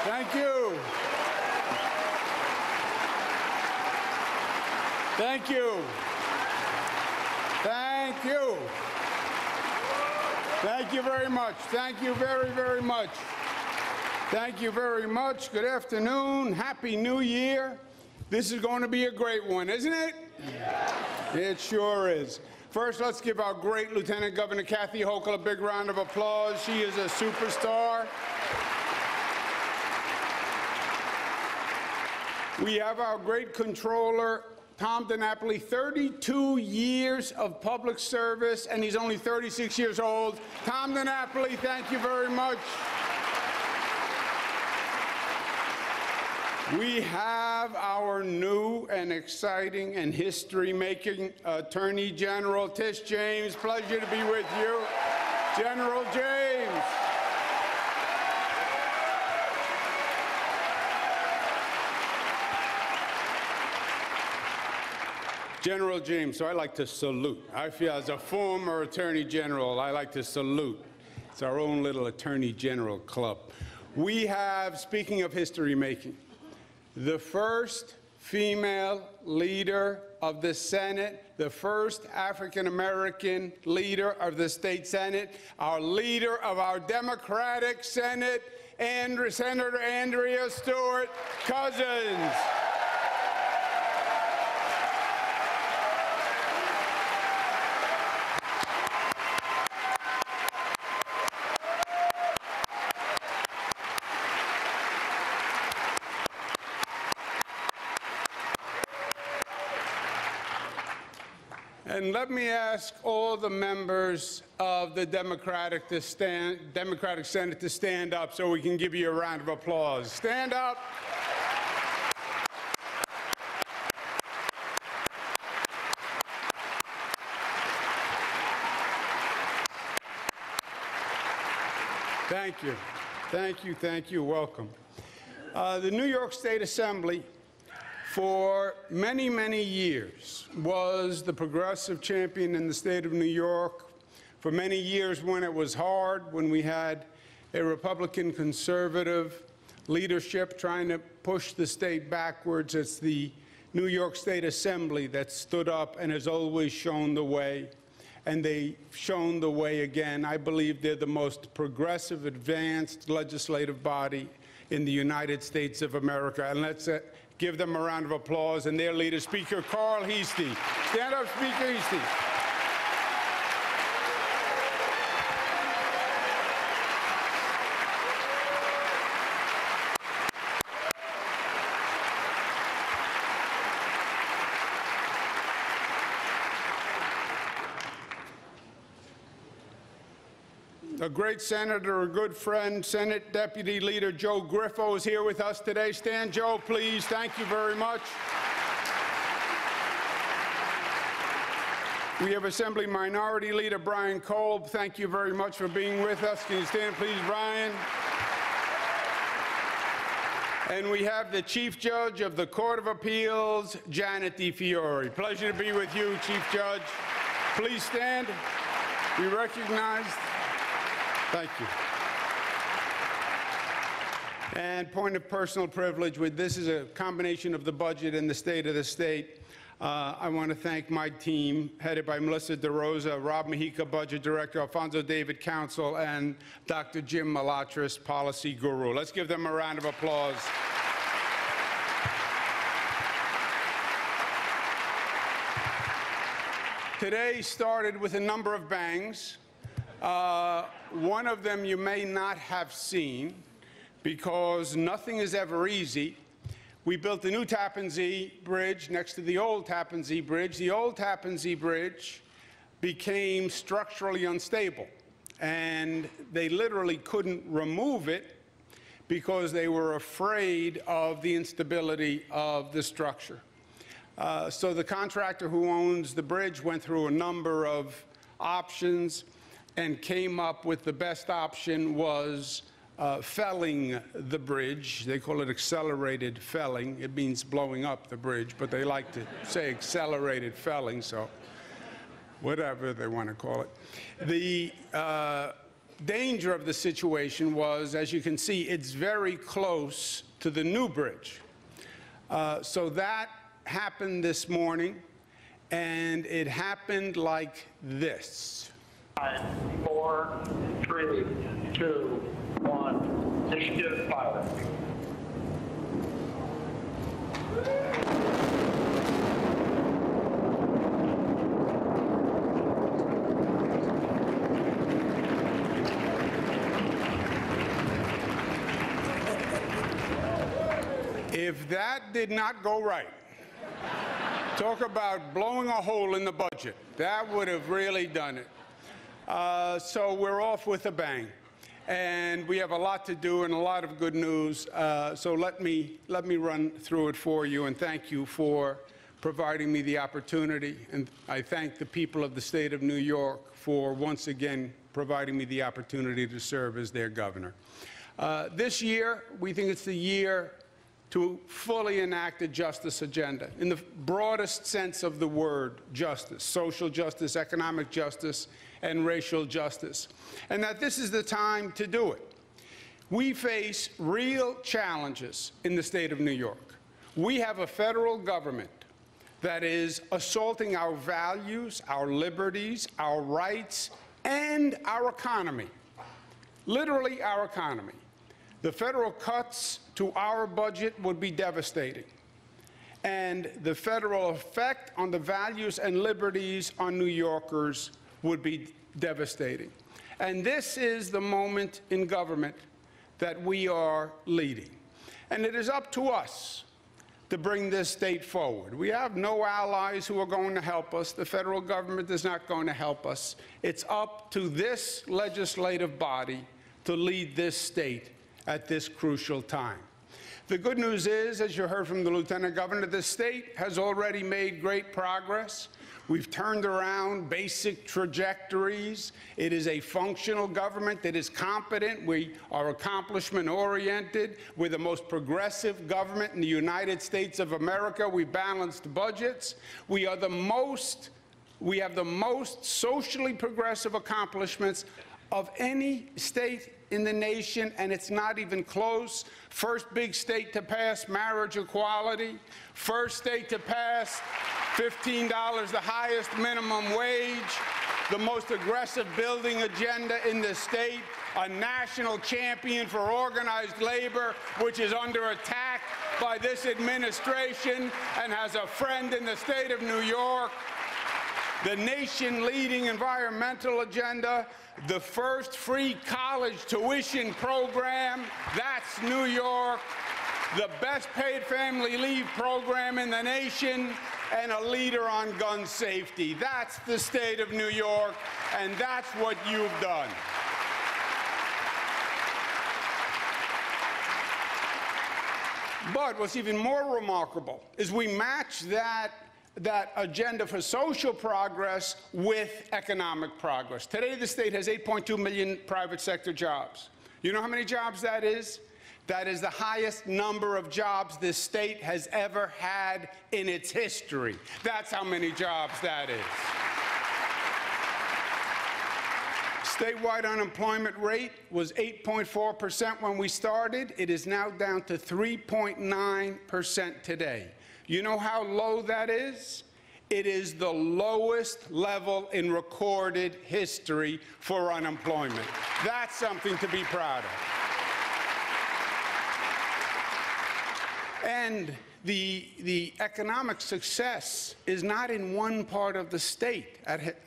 Thank you. Thank you. Thank you. Thank you very much. Thank you very, very much. Thank you very much. Good afternoon. Happy New Year. This is going to be a great one, isn't it? Yeah. It sure is. First, let's give our great Lieutenant Governor Kathy Hochul a big round of applause. She is a superstar. We have our great controller, Tom DiNapoli, 32 years of public service, and he's only 36 years old. Tom DiNapoli, thank you very much. We have our new and exciting and history-making Attorney General, Tish James. Pleasure to be with you. General James. General James, so I like to salute. I feel as a former Attorney General, I like to salute. It's our own little Attorney General club. We have, speaking of history-making, the first female leader of the Senate, the first African-American leader of the state Senate, our leader of our Democratic Senate, Senator Andrea Stewart Cousins. And let me ask all the members of the Democratic Senate to stand up so we can give you a round of applause. Stand up. Thank you. Thank you. Thank you. Welcome. The New York State Assembly, for many, many years, was the progressive champion in the state of New York. For many years when it was hard, when we had a Republican conservative leadership trying to push the state backwards, it's the New York State Assembly that stood up and has always shown the way. And they've shown the way again. I believe they're the most progressive, advanced legislative body in the United States of America. And let's give them a round of applause, and their leader, Speaker Carl Heastie. Stand up, Speaker Heastie. A great senator, a good friend, Senate Deputy Leader Joe Griffo is here with us today. Stand, Joe, please. Thank you very much. We have Assembly Minority Leader Brian Kolb. Thank you very much for being with us. Can you stand, please, Brian? And we have the Chief Judge of the Court of Appeals, Janet DeFiore. Pleasure to be with you, Chief Judge. Please stand. Be recognized. Thank you. And point of personal privilege, this is a combination of the budget and the state of the state. I want to thank my team, headed by Melissa DeRosa, Rob Mahica, Budget Director, Alfonso David, Counsel, and Dr. Jim Malatras, Policy Guru. Let's give them a round of applause. Today started with a number of bangs. One of them you may not have seen, because nothing is ever easy. We built the new Tappan Zee Bridge next to the old Tappan Zee Bridge. The old Tappan Zee Bridge became structurally unstable, and they literally couldn't remove it because they were afraid of the instability of the structure. So the contractor who owns the bridge went through a number of options and came up with the best option was felling the bridge. They call it accelerated felling. It means blowing up the bridge, but they like to say accelerated felling, so whatever they want to call it. danger of the situation was, as you can see, it's very close to the new bridge. So that happened this morning, and it happened like this. 5, 4, 3, 2, 1. Initiative pilot. If that did not go right, talk about blowing a hole in the budget. That would have really done it. So we're off with a bang. And we have a lot to do and a lot of good news. So let me run through it for you, and thank you for providing me the opportunity. And I thank the people of the state of New York for once again providing me the opportunity to serve as their governor. This year, we think it's the year to fully enact a justice agenda in the broadest sense of the word justice, social justice, economic justice, and racial justice, and that this is the time to do it. We face real challenges in the state of New York. We have a federal government that is assaulting our values, our liberties, our rights, and our economy, literally our economy. The federal cuts to our budget would be devastating, and the federal effect on the values and liberties on New Yorkers would be devastating. And this is the moment in government that we are leading. And it is up to us to bring this state forward. We have no allies who are going to help us. The federal government is not going to help us. It's up to this legislative body to lead this state at this crucial time. The good news is, as you heard from the Lieutenant Governor, the state has already made great progress. We've turned around basic trajectories. It is a functional government that is competent. We are accomplishment-oriented. We're the most progressive government in the United States of America. We balanced budgets. We have the most socially progressive accomplishments of any state in the nation, and it's not even close. First big state to pass marriage equality. First state to pass $15, the highest minimum wage. The most aggressive building agenda in the state. A national champion for organized labor, which is under attack by this administration and has a friend in the state of New York. The nation-leading environmental agenda, the first free college tuition program, that's New York, the best paid family leave program in the nation, and a leader on gun safety. That's the state of New York, and that's what you've done. But what's even more remarkable is we match that agenda for social progress with economic progress. Today, the state has 8.2 million private sector jobs. You know how many jobs that is? That is the highest number of jobs this state has ever had in its history. That's how many jobs that is. Statewide unemployment rate was 8.4% when we started. It is now down to 3.9% today. You know how low that is? It is the lowest level in recorded history for unemployment. That's something to be proud of. And the economic success is not in one part of the state,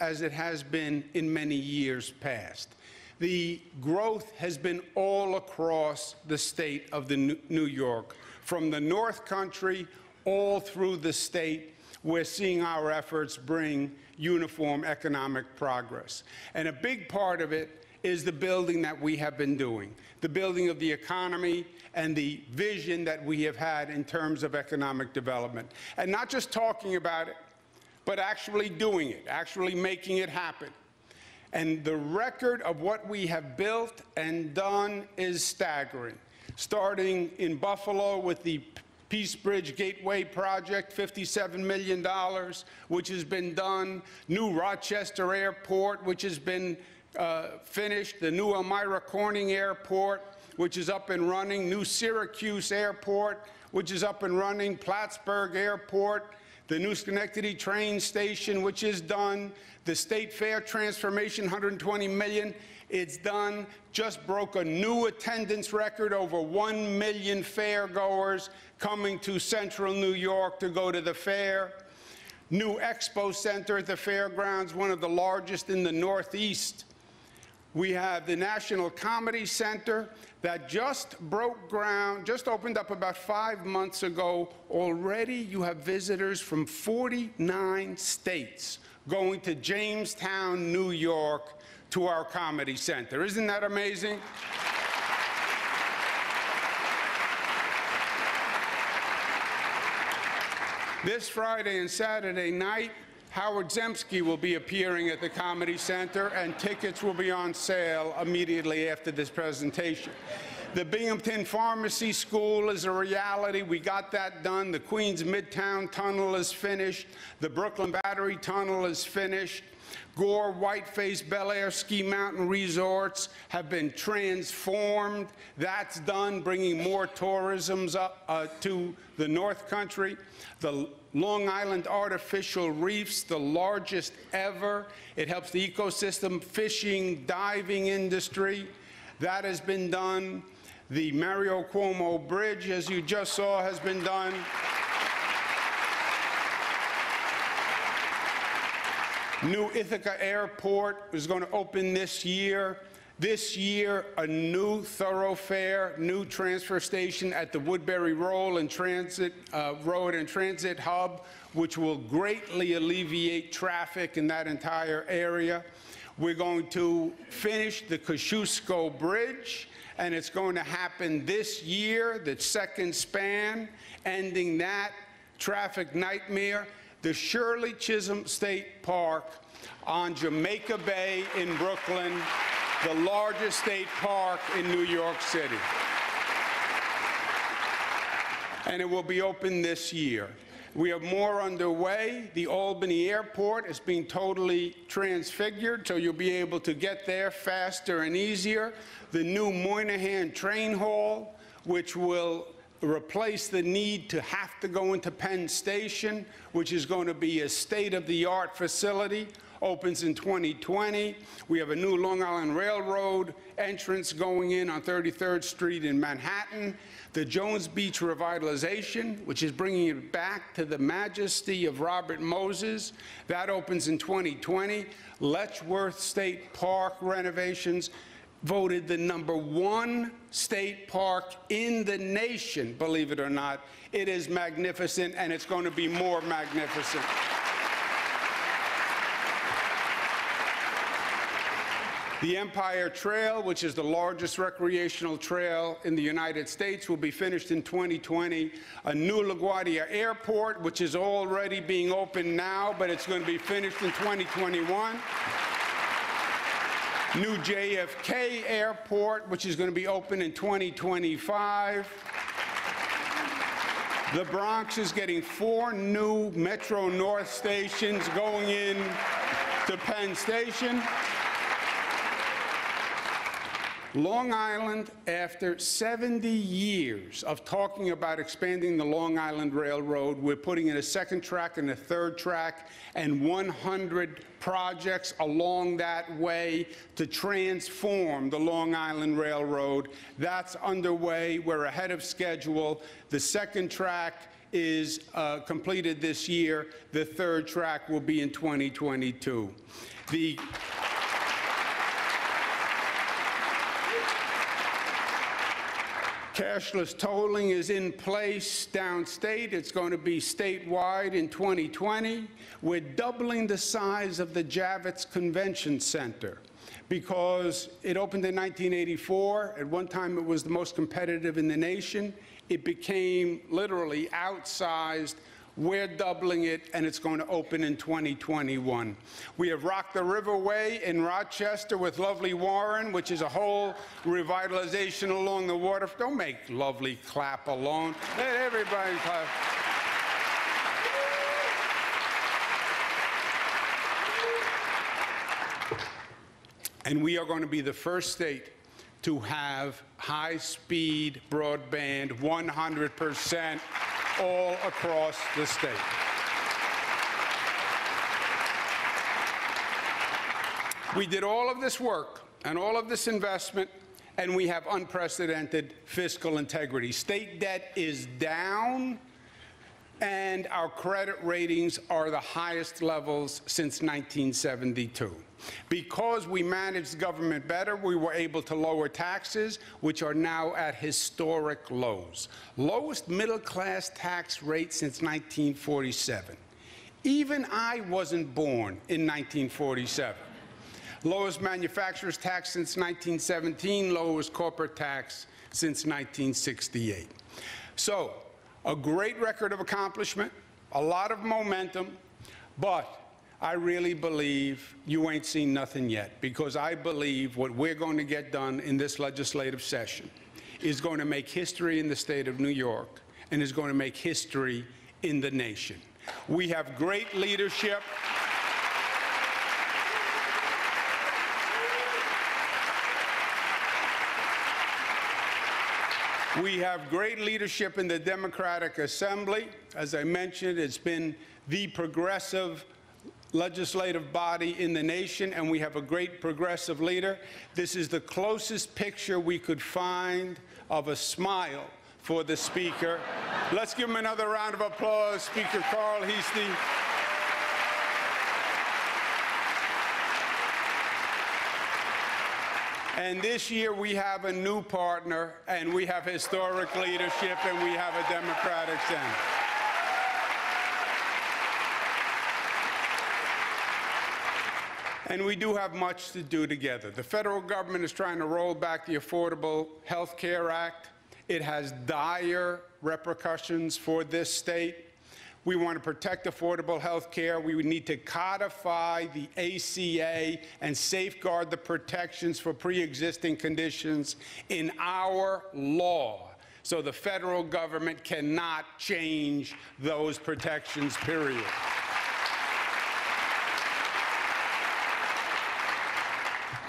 as it has been in many years past. The growth has been all across the state of New York, from the North Country all through the state. We're seeing our efforts bring uniform economic progress. And a big part of it is the building that we have been doing, the building of the economy and the vision that we have had in terms of economic development. And not just talking about it, but actually doing it, actually making it happen. And the record of what we have built and done is staggering, starting in Buffalo with the Peace Bridge Gateway Project, $57 million, which has been done. New Rochester Airport, which has been finished, the new Elmira Corning Airport, which is up and running, new Syracuse Airport, which is up and running, Plattsburgh Airport, the new Schenectady train station, which is done, the State Fair transformation, $120 million, it's done, just broke a new attendance record, over 1 million fairgoers coming to central New York to go to the fair. New Expo Center at the fairgrounds, one of the largest in the Northeast. We have the National Comedy Center that just broke ground, just opened up about 5 months ago. Already you have visitors from 49 states going to Jamestown, New York, to our Comedy Center. Isn't that amazing? This Friday and Saturday night, Howard Zemsky will be appearing at the Comedy Center, and tickets will be on sale immediately after this presentation. The Binghamton Pharmacy School is a reality. We got that done. The Queens Midtown Tunnel is finished. The Brooklyn Battery Tunnel is finished. Gore, Whiteface, Bel Air Ski Mountain resorts have been transformed. That's done, bringing more tourism up to the North Country. The Long Island Artificial Reefs, the largest ever. It helps the ecosystem, fishing, diving industry. That has been done. The Mario Cuomo Bridge, as you just saw, has been done. New Ithaca Airport is going to open this year. This year, a new thoroughfare, new transfer station at the Woodbury Road and Transit Hub, which will greatly alleviate traffic in that entire area. We're going to finish the Kosciuszko Bridge, and it's going to happen this year, the second span, ending that traffic nightmare. The Shirley Chisholm State Park on Jamaica Bay in Brooklyn, the largest state park in New York City. And it will be open this year. We have more underway. The Albany Airport is being totally transfigured, so you'll be able to get there faster and easier. The new Moynihan Train Hall, which will replace the need to have to go into Penn Station, which is going to be a state-of-the-art facility, opens in 2020. We have a new Long Island Railroad entrance going in on 33rd Street in Manhattan. The Jones Beach revitalization, which is bringing it back to the majesty of Robert Moses, that opens in 2020. Letchworth State Park renovations, voted the #1 state park in the nation, believe it or not. It is magnificent, and it's going to be more magnificent. The Empire Trail, which is the largest recreational trail in the United States, will be finished in 2020. A new LaGuardia Airport, which is already being opened now, but it's going to be finished in 2021. New JFK Airport, which is going to be open in 2025. The Bronx is getting 4 new Metro North stations going in to Penn Station. Long Island, after 70 years of talking about expanding the Long Island Railroad, we're putting in a second track and a third track and 100 projects along that way to transform the Long Island Railroad. That's underway. We're ahead of schedule. The second track is completed this year. The third track will be in 2022. The cashless tolling is in place downstate. It's going to be statewide in 2020. We're doubling the size of the Javits Convention Center because it opened in 1984. At one time, it was the most competitive in the nation. It became literally outsized. We're doubling it, and it's going to open in 2021. We have Rock the Riverway in Rochester with Lovely Warren, which is a whole revitalization along the water. Don't make Lovely clap alone. Let everybody clap. And we are going to be the first state to have high-speed broadband 100% all across the state. We did all of this work and all of this investment, and we have unprecedented fiscal integrity. State debt is down, and our credit ratings are the highest levels since 1972. Because we managed government better, we were able to lower taxes, which are now at historic lows. Lowest middle-class tax rate since 1947. Even I wasn't born in 1947. Lowest manufacturer's tax since 1917, lowest corporate tax since 1968. So, a great record of accomplishment, a lot of momentum, but I really believe you ain't seen nothing yet, because I believe what we're going to get done in this legislative session is going to make history in the state of New York and is going to make history in the nation. We have great leadership. We have great leadership in the Democratic Assembly. As I mentioned, it's been the progressive legislative body in the nation, and we have a great progressive leader. This is the closest picture we could find of a smile for the Speaker. Let's give him another round of applause, Speaker Carl Heastie. And this year we have a new partner, and we have historic leadership, and we have a Democratic Senate. And we do have much to do together. The federal government is trying to roll back the Affordable Health Care Act. It has dire repercussions for this state. We want to protect affordable health care. We would need to codify the ACA and safeguard the protections for pre-existing conditions in our law. So the federal government cannot change those protections, period.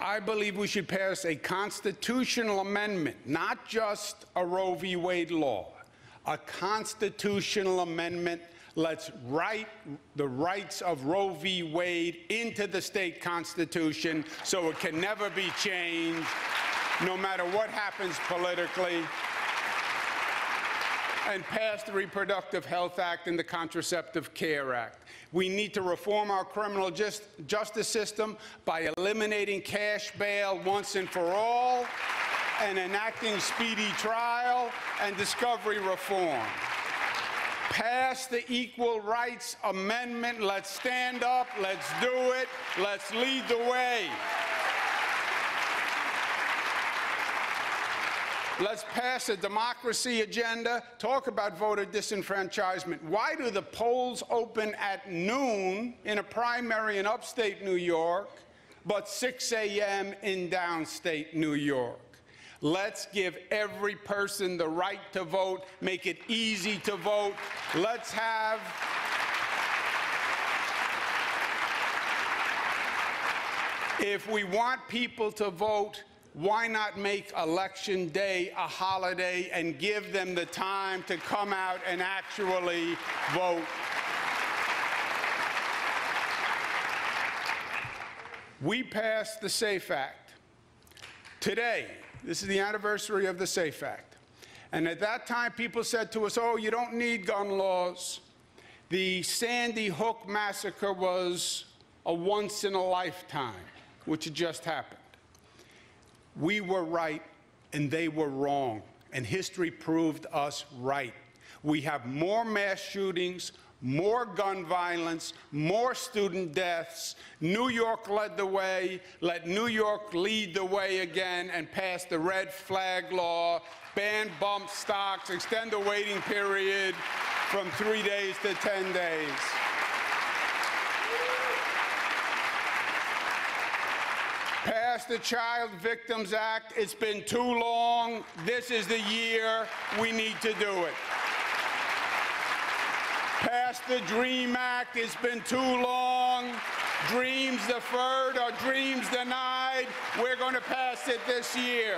I believe we should pass a constitutional amendment, not just a Roe v. Wade law, a constitutional amendment. Let's write the rights of Roe v. Wade into the state constitution so it can never be changed, no matter what happens politically, and pass the Reproductive Health Act and the Contraceptive Care Act. We need to reform our criminal justice system by eliminating cash bail once and for all, and enacting speedy trial and discovery reform. Pass the Equal Rights Amendment. Let's stand up. Let's do it. Let's lead the way. Let's pass a democracy agenda. Talk about voter disenfranchisement. Why do the polls open at noon in a primary in upstate New York, but 6 a.m. in downstate New York? Let's give every person the right to vote, make it easy to vote. Let's have if we want people to vote, why not make Election Day a holiday and give them the time to come out and actually vote? We passed the SAFE Act. Today, this is the anniversary of the SAFE Act. And at that time, people said to us, oh, you don't need gun laws. The Sandy Hook massacre was a once in a lifetime, which had just happened. We were right, and they were wrong. And history proved us right. We have more mass shootings, more gun violence, more student deaths. New York led the way. Let New York lead the way again and pass the red flag law, ban bump stocks, extend the waiting period from 3 days to 10 days. Pass the Child Victims Act. It's been too long. This is the year we need to do it. Pass the DREAM Act. It's been too long. Dreams deferred are dreams denied. side, we're going to pass it this year.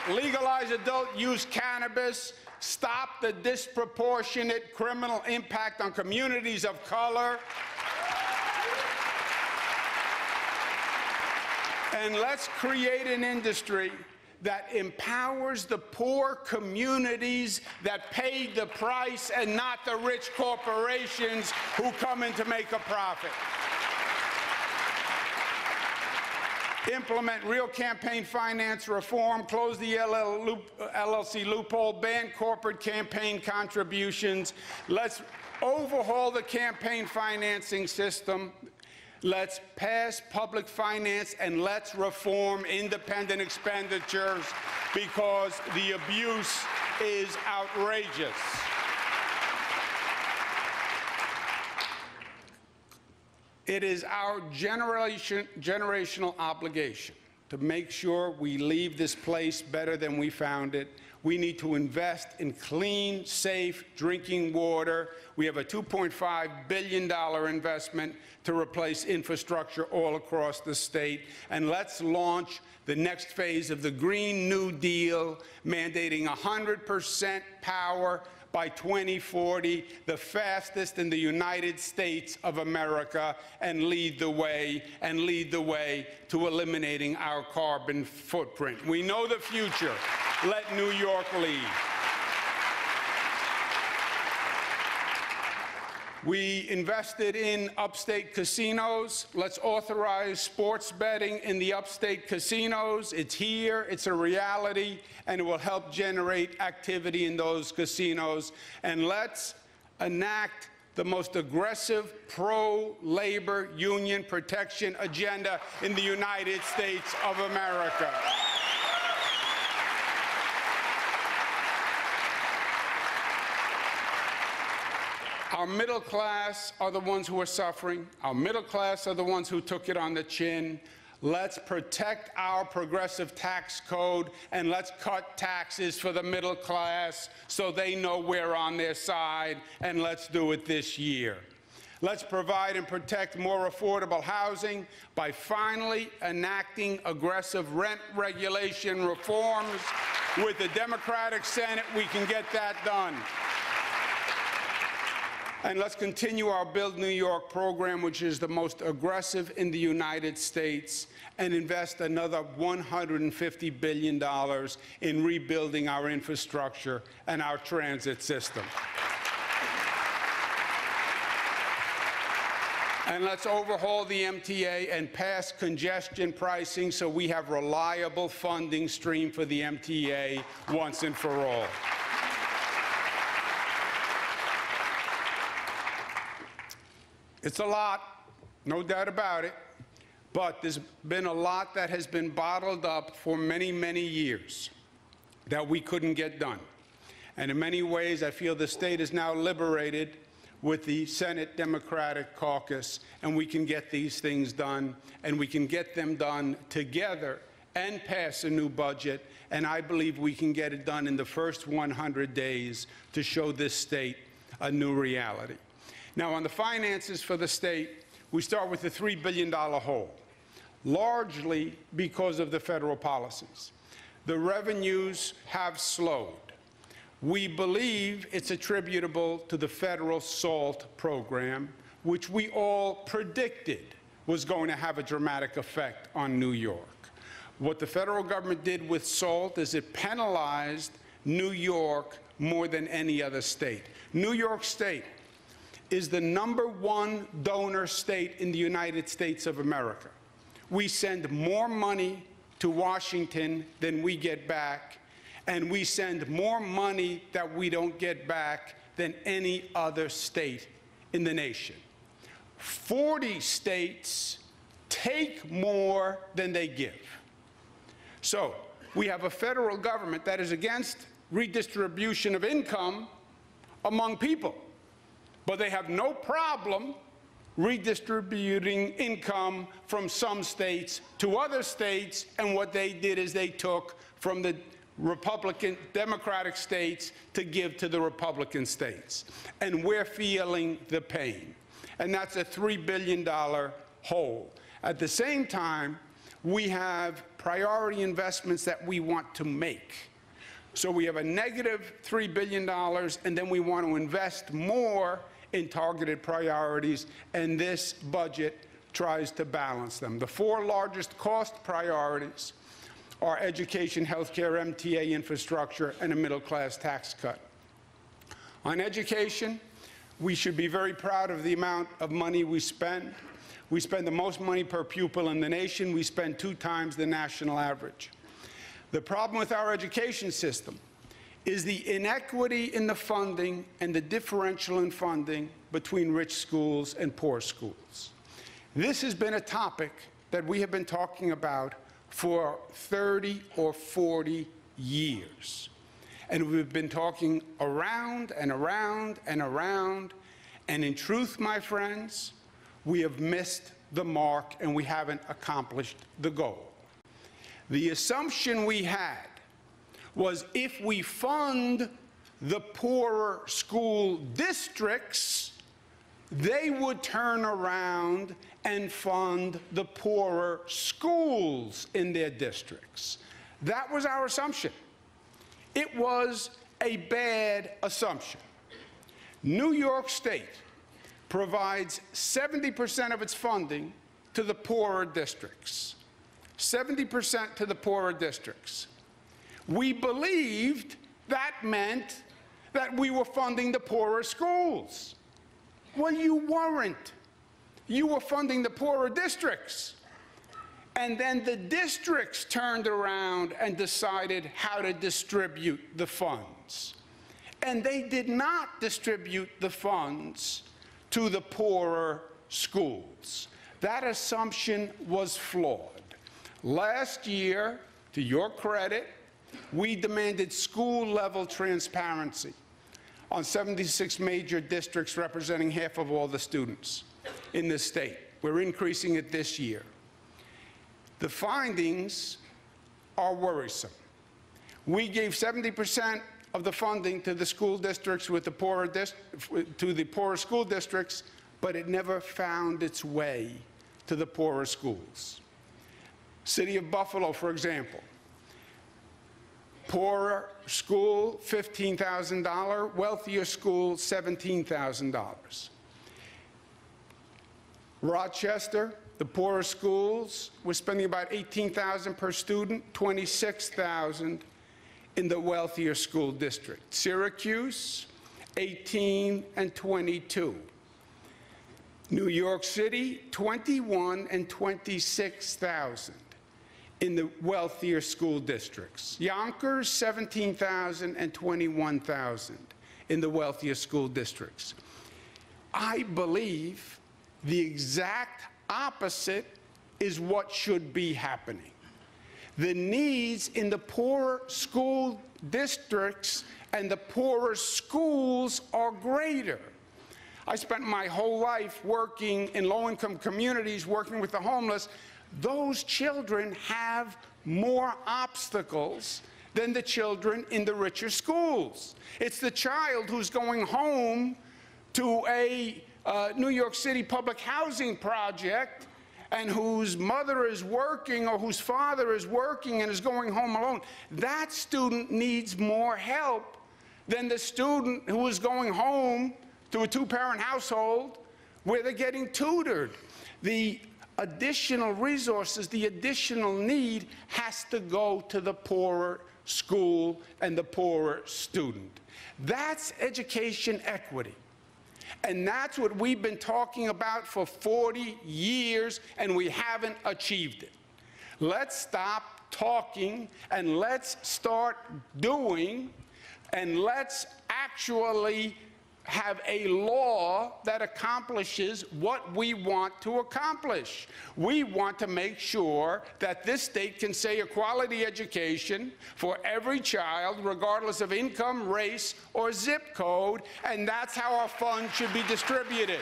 Legalize adult use cannabis. Stop the disproportionate criminal impact on communities of color. And let's create an industry that empowers the poor communities that paid the price and not the rich corporations who come in to make a profit. Implement real campaign finance reform, close the LLC loophole, ban corporate campaign contributions. Let's overhaul the campaign financing system. Let's pass public finance, and let's reform independent expenditures because the abuse is outrageous. It is our generational obligation to make sure we leave this place better than we found it. We need to invest in clean, safe drinking water. We have a $2.5 billion investment to replace infrastructure all across the state. And let's launch the next phase of the Green New Deal, mandating 100% power by 2040, the fastest in the United States of America, and lead the way to eliminating our carbon footprint. We know the future. Let New York lead. We invested in upstate casinos. Let's authorize sports betting in the upstate casinos. It's here, it's a reality, and it will help generate activity in those casinos. And let's enact the most aggressive pro-labor union protection agenda in the United States of America. Our middle class are the ones who are suffering. Our middle class are the ones who took it on the chin. Let's protect our progressive tax code, and let's cut taxes for the middle class so they know we're on their side, and let's do it this year. Let's provide and protect more affordable housing by finally enacting aggressive rent regulation reforms. With the Democratic Senate, we can get that done. And let's continue our Build New York program, which is the most aggressive in the United States, and invest another $150 billion in rebuilding our infrastructure and our transit system. And let's overhaul the MTA and pass congestion pricing so we have reliable funding stream for the MTA once and for all. It's a lot, no doubt about it, but there's been a lot that has been bottled up for many, many years that we couldn't get done. And in many ways, I feel the state is now liberated with the Senate Democratic caucus, and we can get these things done, and we can get them done together and pass a new budget, and I believe we can get it done in the first 100 days to show this state a new reality. Now, on the finances for the state, we start with the $3 billion hole, largely because of the federal policies. The revenues have slowed. We believe it's attributable to the federal SALT program, which we all predicted was going to have a dramatic effect on New York. What the federal government did with SALT is it penalized New York more than any other state. New York State is the #1 donor state in the United States of America. We send more money to Washington than we get back, and we send more money that we don't get back than any other state in the nation. 40 states take more than they give. So we have a federal government that is against redistribution of income among people, but they have no problem redistributing income from some states to other states, and what they did is they took from the Republican, Democratic states to give to the Republican states. And we're feeling the pain. And that's a $3 billion hole. At the same time, we have priority investments that we want to make. So we have a negative $3 billion, and then we want to invest more in targeted priorities, and this budget tries to balance them. The four largest cost priorities are education, healthcare, MTA infrastructure, and a middle-class tax cut. On education, we should be very proud of the amount of money we spend. We spend the most money per pupil in the nation. We spend 2 times the national average. The problem with our education system is the inequity in the funding and the differential in funding between rich schools and poor schools. This has been a topic that we have been talking about for 30 or 40 years. And we've been talking around and around and around. And in truth, my friends, we have missed the mark and we haven't accomplished the goal. The assumption we had was if we fund the poorer school districts, they would turn around and fund the poorer schools in their districts. That was our assumption. It was a bad assumption. New York State provides 70% of its funding to the poorer districts. 70% to the poorer districts. We believed that meant that we were funding the poorer schools. Well, you weren't. You were funding the poorer districts. And then the districts turned around and decided how to distribute the funds. And they did not distribute the funds to the poorer schools. That assumption was flawed. Last year, to your credit, we demanded school-level transparency on 76 major districts representing half of all the students in the state. We're increasing it this year. The findings are worrisome. We gave 70% of the funding to the school districts with the poorer to the poorer school districts, but it never found its way to the poorer schools. City of Buffalo, for example, poorer school, $15,000, wealthier school, $17,000. Rochester, the poorer schools, we're spending about $18,000 per student, $26,000 in the wealthier school district. Syracuse, $18,000 and $22,000. New York City, $21,000 and $26,000 in the wealthier school districts. Yonkers, $17,000 and $21,000 in the wealthier school districts. I believe the exact opposite is what should be happening. The needs in the poorer school districts and the poorer schools are greater. I spent my whole life working in low-income communities, working with the homeless. Those children have more obstacles than the children in the richer schools. It's the child who's going home to a New York City public housing project and whose mother is working or whose father is working and is going home alone. That student needs more help than the student who is going home to a 2-parent household where they're getting tutored. The additional resources, the additional need has to go to the poorer school and the poorer student. That's education equity. And that's what we've been talking about for 40 years, and we haven't achieved it. Let's stop talking, and let's start doing, and let's actually have a law that accomplishes what we want to accomplish. We want to make sure that this state can say a quality education for every child, regardless of income, race, or zip code, and that's how our funds should be distributed.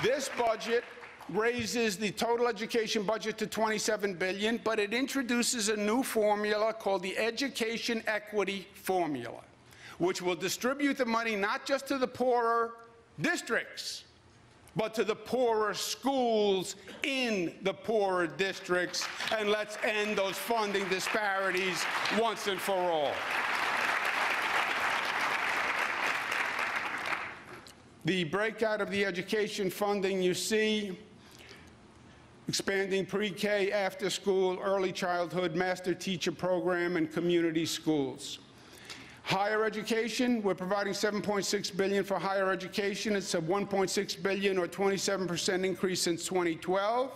This budget raises the total education budget to $27 billion, but it introduces a new formula called the Education Equity Formula. which will distribute the money not just to the poorer districts, but to the poorer schools in the poorer districts, and let's end those funding disparities once and for all. The breakout of the education funding you see, expanding pre-K, after school, early childhood, master teacher program, and community schools. Higher education, we're providing $7.6 billion for higher education. It's a $1.6 billion or 27% increase since 2012.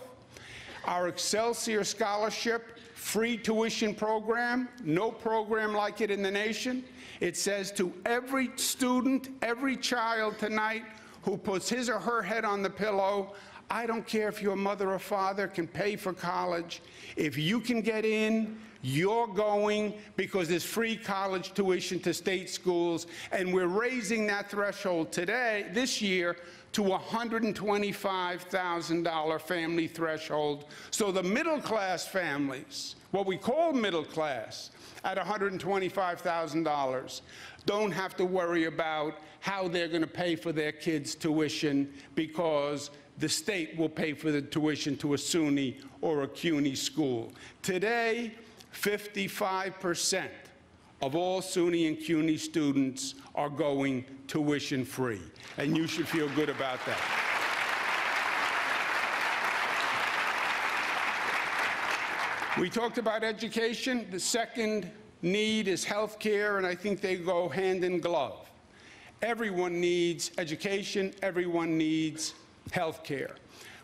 Our Excelsior Scholarship free tuition program, no program like it in the nation. It says to every student, every child tonight who puts his or her head on the pillow, I don't care if your mother or father can pay for college. If you can get in, you're going, because there's free college tuition to state schools, and we're raising that threshold today, this year, to $125,000 family threshold. So the middle-class families, what we call middle class, at $125,000, don't have to worry about how they're going to pay for their kids' tuition, because the state will pay for the tuition to a SUNY or a CUNY school. Today, 55% of all SUNY and CUNY students are going tuition-free, and you should feel good about that. We talked about education. The second need is health care, and I think they go hand in glove. Everyone needs education. Everyone needs health care.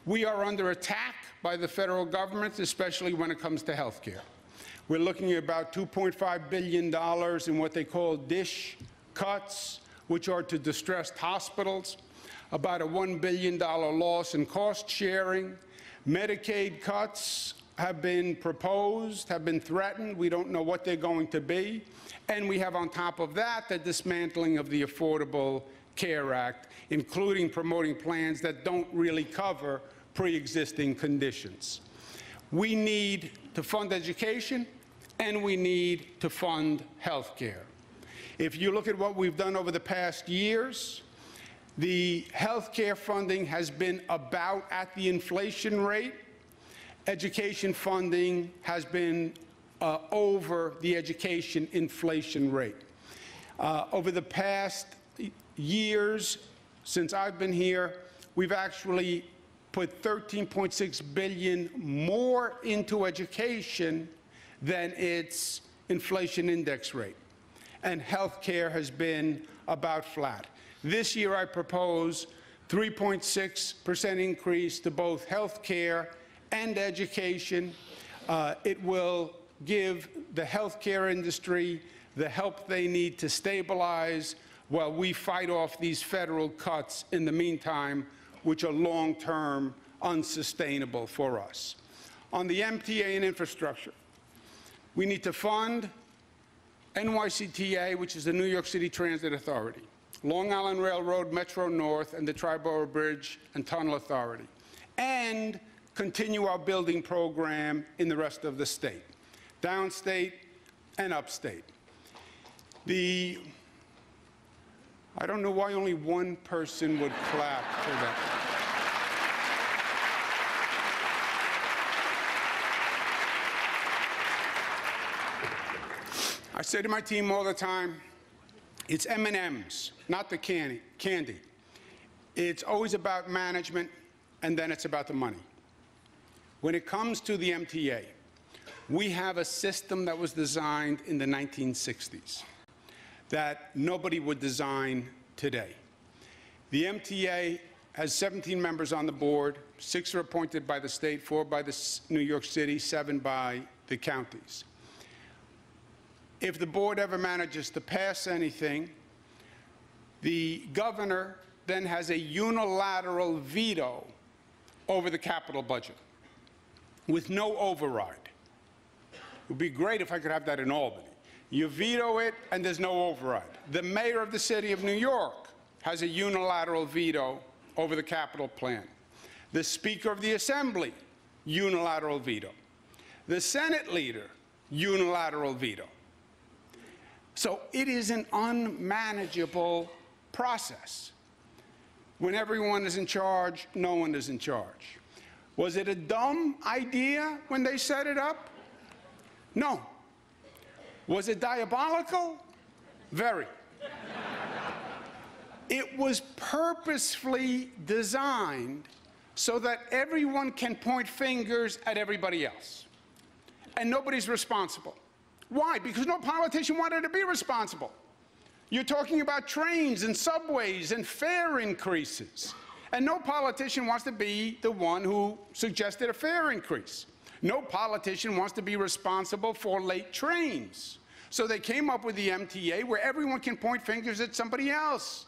We are under attack by the federal government, especially when it comes to health care. We're looking at about $2.5 billion in what they call DISH cuts, which are to distressed hospitals, about a $1 billion loss in cost sharing. Medicaid cuts have been proposed, have been threatened. We don't know what they're going to be. And we have on top of that the dismantling of the Affordable Care Act, including promoting plans that don't really cover pre-existing conditions. We need to fund education, and we need to fund health care. If you look at what we've done over the past years, the health care funding has been about at the inflation rate. Education funding has been over the education inflation rate. Over the past years, since I've been here, we've actually put $13.6 billion more into education than its inflation index rate. And health care has been about flat. This year I propose 3.6% increase to both health care and education. It will give the health care industry the help they need to stabilize while we fight off these federal cuts in the meantime, which are long-term unsustainable for us. On the MTA and infrastructure, we need to fund NYCTA, which is the New York City Transit Authority, Long Island Railroad, Metro North, and the Triborough Bridge and Tunnel Authority, and continue our building program in the rest of the state, downstate and upstate. I don't know why only one person would clap for that. I say to my team all the time, it's M&Ms, not the candy. It's always about management, and then it's about the money. When it comes to the MTA, we have a system that was designed in the 1960s that nobody would design today. The MTA has 17 members on the board. 6 are appointed by the state, 4 by the New York City, 7 by the counties. If the board ever manages to pass anything, the governor then has a unilateral veto over the capital budget with no override. It would be great if I could have that in Albany. You veto it, and there's no override. The mayor of the city of New York has a unilateral veto over the capital plan. The Speaker of the Assembly, unilateral veto. The Senate leader, unilateral veto. So it is an unmanageable process. When everyone is in charge, no one is in charge. Was it a dumb idea when they set it up? No. Was it diabolical? Very. It was purposefully designed so that everyone can point fingers at everybody else. And nobody's responsible. Why? Because no politician wanted to be responsible. You're talking about trains and subways and fare increases. And no politician wants to be the one who suggested a fare increase. No politician wants to be responsible for late trains. So they came up with the MTA where everyone can point fingers at somebody else.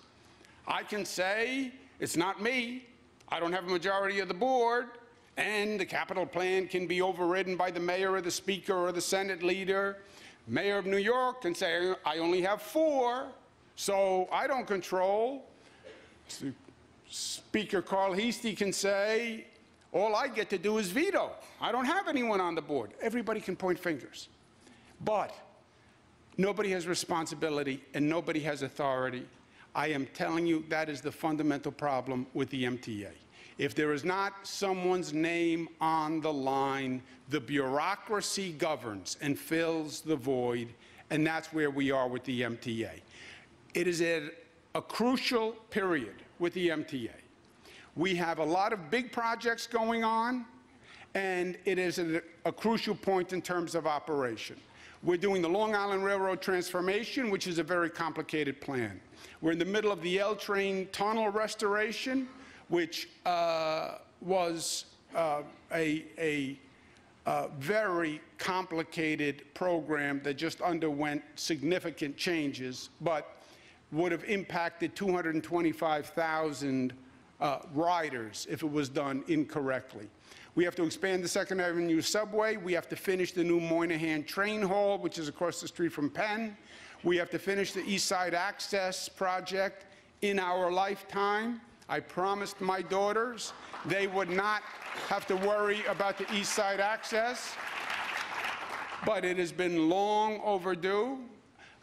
I can say, it's not me. I don't have a majority of the board. And the capital plan can be overridden by the mayor or the speaker or the Senate leader. Mayor of New York can say, I only have 4, so I don't control. Speaker Carl Heastie can say, all I get to do is veto. I don't have anyone on the board. Everybody can point fingers. But nobody has responsibility and nobody has authority. I am telling you that is the fundamental problem with the MTA. If there is not someone's name on the line, the bureaucracy governs and fills the void, and that's where we are with the MTA. It is at a crucial period with the MTA. We have a lot of big projects going on, and it is at a crucial point in terms of operation. We're doing the Long Island Railroad transformation, which is a very complicated plan. We're in the middle of the L train tunnel restoration, which was a very complicated program that just underwent significant changes, but would have impacted 225,000 riders if it was done incorrectly. We have to expand the Second Avenue subway. We have to finish the new Moynihan train hall, which is across the street from Penn. We have to finish the East Side Access project in our lifetime. I promised my daughters they would not have to worry about the East Side Access, but it has been long overdue.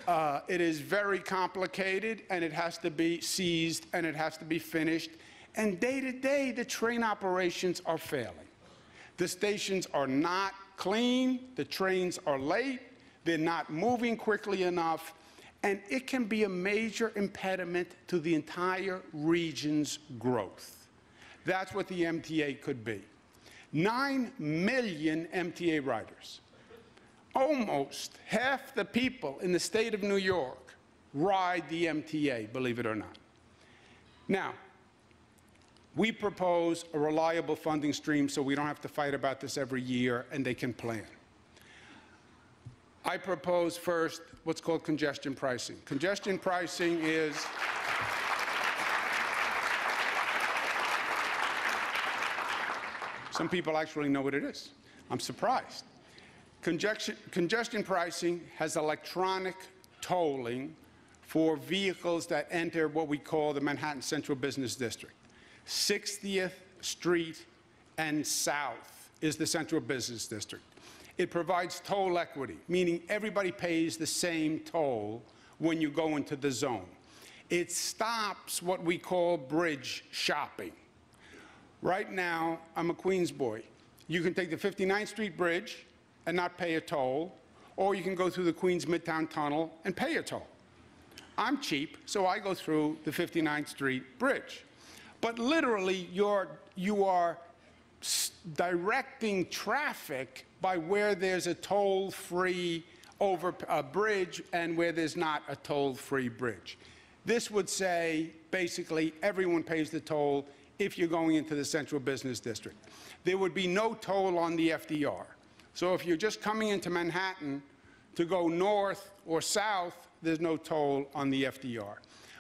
It is very complicated, and it has to be seized, and it has to be finished. And day to day, the train operations are failing. The stations are not clean. The trains are late. They're not moving quickly enough. And it can be a major impediment to the entire region's growth. That's what the MTA could be. 9 million MTA riders. Almost half the people in the state of New York ride the MTA, believe it or not. Now, we propose a reliable funding stream so we don't have to fight about this every year and they can plan. I propose first what's called congestion pricing. Congestion pricing is some people actually know what it is. I'm surprised. Congestion pricing has electronic tolling for vehicles that enter what we call the Manhattan Central Business District. 60th Street and south is the Central Business District. It provides toll equity, meaning everybody pays the same toll when you go into the zone. It stops what we call bridge shopping. Right now, I'm a Queens boy. You can take the 59th Street Bridge and not pay a toll, or you can go through the Queens Midtown Tunnel and pay a toll. I'm cheap, so I go through the 59th Street Bridge. But literally, you are directing traffic by where there's a toll-free bridge and where there's not a toll-free bridge. This would say, basically, everyone pays the toll if you're going into the Central Business District. There would be no toll on the FDR. So if you're just coming into Manhattan to go north or south, there's no toll on the FDR.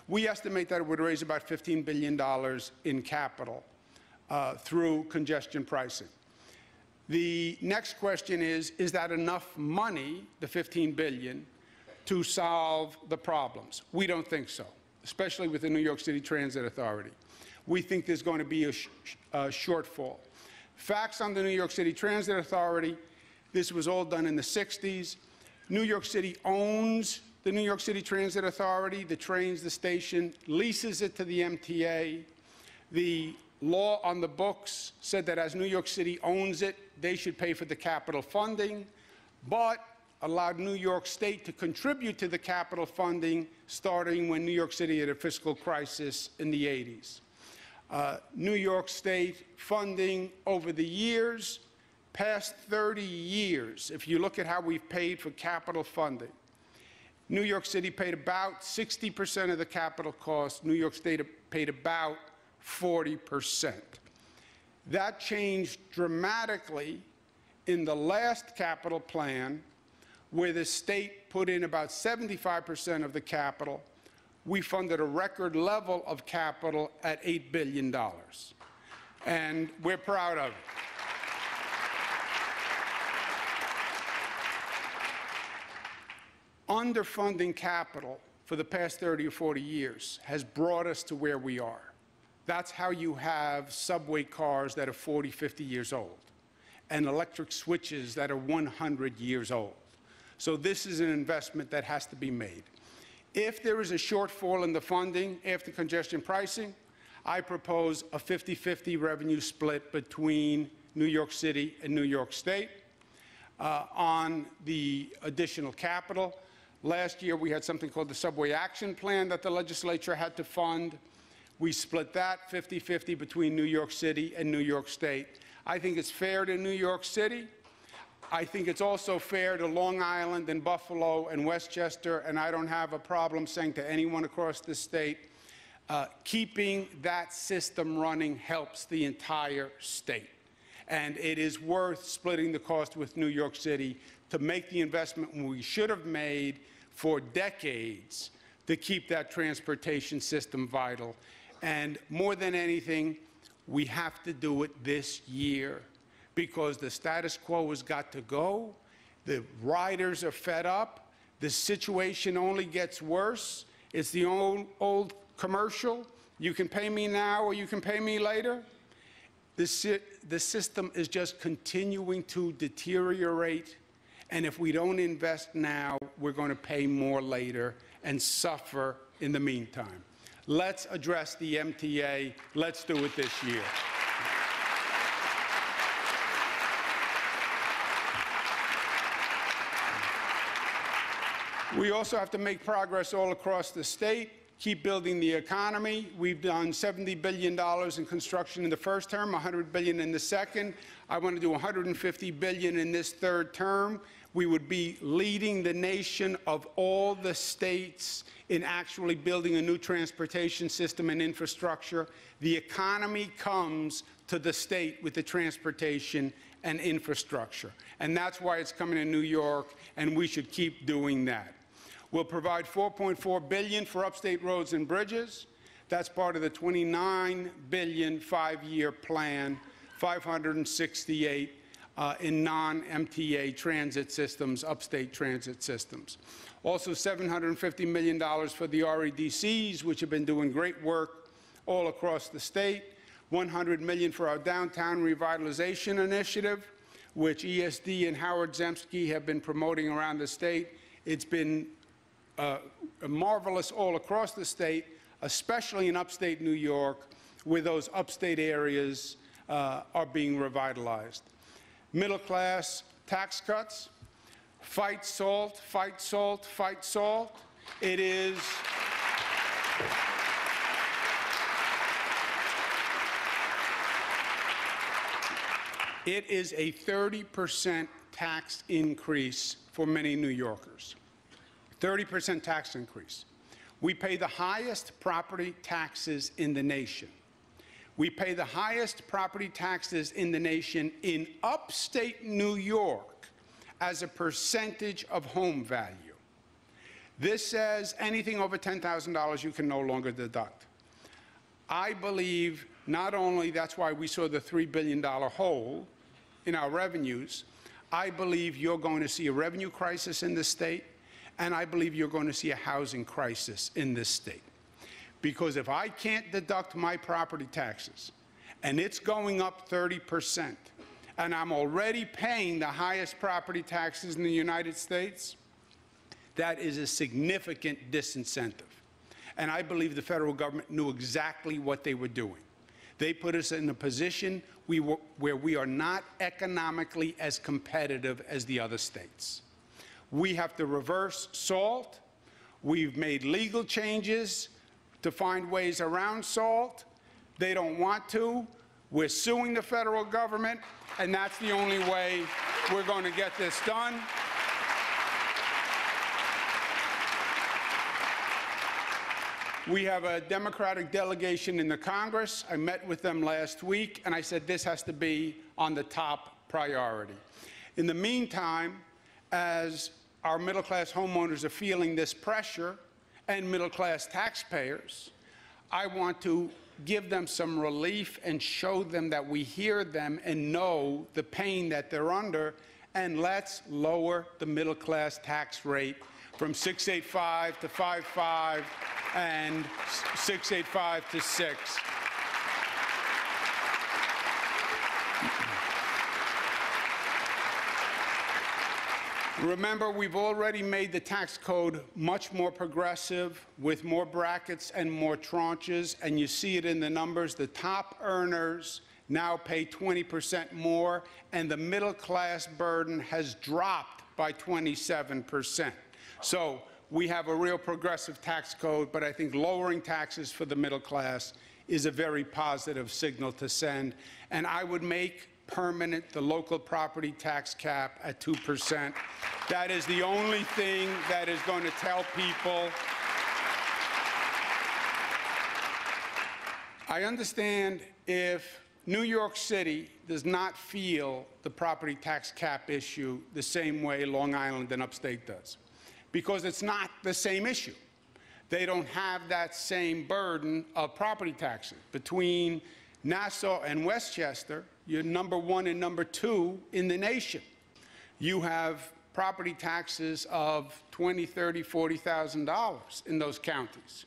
We estimate that it would raise about $15 billion in capital through congestion pricing. The next question is that enough money, the $15 billion, to solve the problems? We don't think so, especially with the New York City Transit Authority. We think there's going to be a shortfall. Facts on the New York City Transit Authority: this was all done in the 60s. New York City owns the New York City Transit Authority, the trains, the station, leases it to the MTA. The law on the books said that as New York City owns it, they should pay for the capital funding, but allowed New York State to contribute to the capital funding starting when New York City had a fiscal crisis in the 80s. New York State funding over the years, past 30 years, if you look at how we've paid for capital funding, New York City paid about 60% of the capital cost. New York State paid about 40%. That changed dramatically in the last capital plan, where the state put in about 75% of the capital. We funded a record level of capital at $8 billion. And we're proud of it. Underfunding capital for the past 30 or 40 years has brought us to where we are. That's how you have subway cars that are 40, 50 years old, and electric switches that are 100 years old. So this is an investment that has to be made. If there is a shortfall in the funding after congestion pricing, I propose a 50-50 revenue split between New York City and New York State on the additional capital. Last year, we had something called the Subway Action Plan that the legislature had to fund. We split that 50-50 between New York City and New York State. I think it's fair to New York City. I think it's also fair to Long Island and Buffalo and Westchester, and I don't have a problem saying to anyone across the state, keeping that system running helps the entire state. And it is worth splitting the cost with New York City to make the investment we should have made for decades to keep that transportation system vital. And more than anything, we have to do it this year because the status quo has got to go. The riders are fed up. The situation only gets worse. It's the old commercial. You can pay me now or you can pay me later. The system is just continuing to deteriorate. And if we don't invest now, we're going to pay more later and suffer in the meantime. Let's address the MTA. Let's do it this year. We also have to make progress all across the state, keep building the economy. We've done $70 billion in construction in the first term, $100 billion in the second. I want to do $150 billion in this third term. We would be leading the nation of all the states in actually building a new transportation system and infrastructure. The economy comes to the state with the transportation and infrastructure. And that's why it's coming to New York, and we should keep doing that. We'll provide $4.4 billion for upstate roads and bridges. That's part of the $29 billion five-year plan, $568 in non-MTA transit systems, upstate transit systems. Also $750 million for the REDCs, which have been doing great work all across the state. $100 million for our downtown revitalization initiative, which ESD and Howard Zemsky have been promoting around the state. It's been marvelous all across the state, especially in upstate New York, where those upstate areas are being revitalized. Middle class tax cuts, fight SALT, fight SALT, fight SALT. It is a 30% tax increase for many New Yorkers. 30% tax increase. We pay the highest property taxes in the nation. We pay the highest property taxes in the nation in upstate New York as a percentage of home value. This says anything over $10,000 you can no longer deduct. I believe not only that's why we saw the $3 billion hole in our revenues, I believe you're going to see a revenue crisis in this state, and I believe you're going to see a housing crisis in this state. Because if I can't deduct my property taxes, and it's going up 30%, and I'm already paying the highest property taxes in the United States, That is a significant disincentive. And I believe the federal government knew exactly what they were doing. They put us in a position where we are not economically as competitive as the other states. We have to reverse SALT. We've made legal changes to find ways around SALT. They don't want to. We're suing the federal government, and that's the only way we're going to get this done. We have a Democratic delegation in the Congress. I met with them last week, and I said this has to be on the top priority. In the meantime, as our middle-class homeowners are feeling this pressure, and middle-class taxpayers, I want to give them some relief and show them that we hear them and know the pain that they're under, and let's lower the middle-class tax rate from 685 to 55 and 685 to 6. Remember, we've already made the tax code much more progressive with more brackets and more tranches, and you see it in the numbers. The top earners now pay 20% more, and the middle class burden has dropped by 27%. So we have a real progressive tax code, but I think lowering taxes for the middle class is a very positive signal to send. And I would make permanent the local property tax cap at 2%. That is the only thing that is going to tell people. I understand if New York City does not feel the property tax cap issue the same way Long Island and upstate does, because it's not the same issue. They don't have that same burden of property taxes. Between Nassau and Westchester, you're number 1 and number 2 in the nation. You have property taxes of $20,000, $30,000, $40,000 in those counties.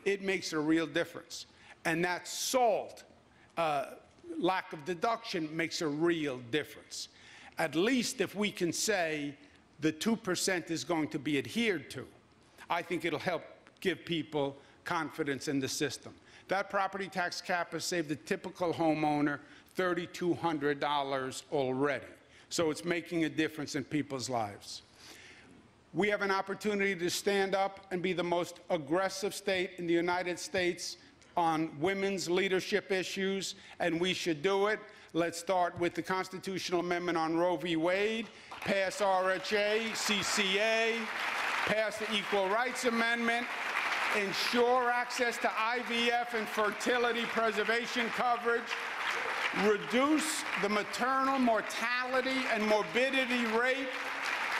It makes a real difference. And that SALT, lack of deduction, makes a real difference. At least if we can say the 2% is going to be adhered to, I think it'll help give people confidence in the system. That property tax cap has saved a typical homeowner $3,200 already. So it's making a difference in people's lives. We have an opportunity to stand up and be the most aggressive state in the United States on women's leadership issues, and we should do it. Let's start with the constitutional amendment on Roe v. Wade, pass RHA, CCA, pass the Equal Rights Amendment, ensure access to IVF and fertility preservation coverage, reduce the maternal mortality and morbidity rate,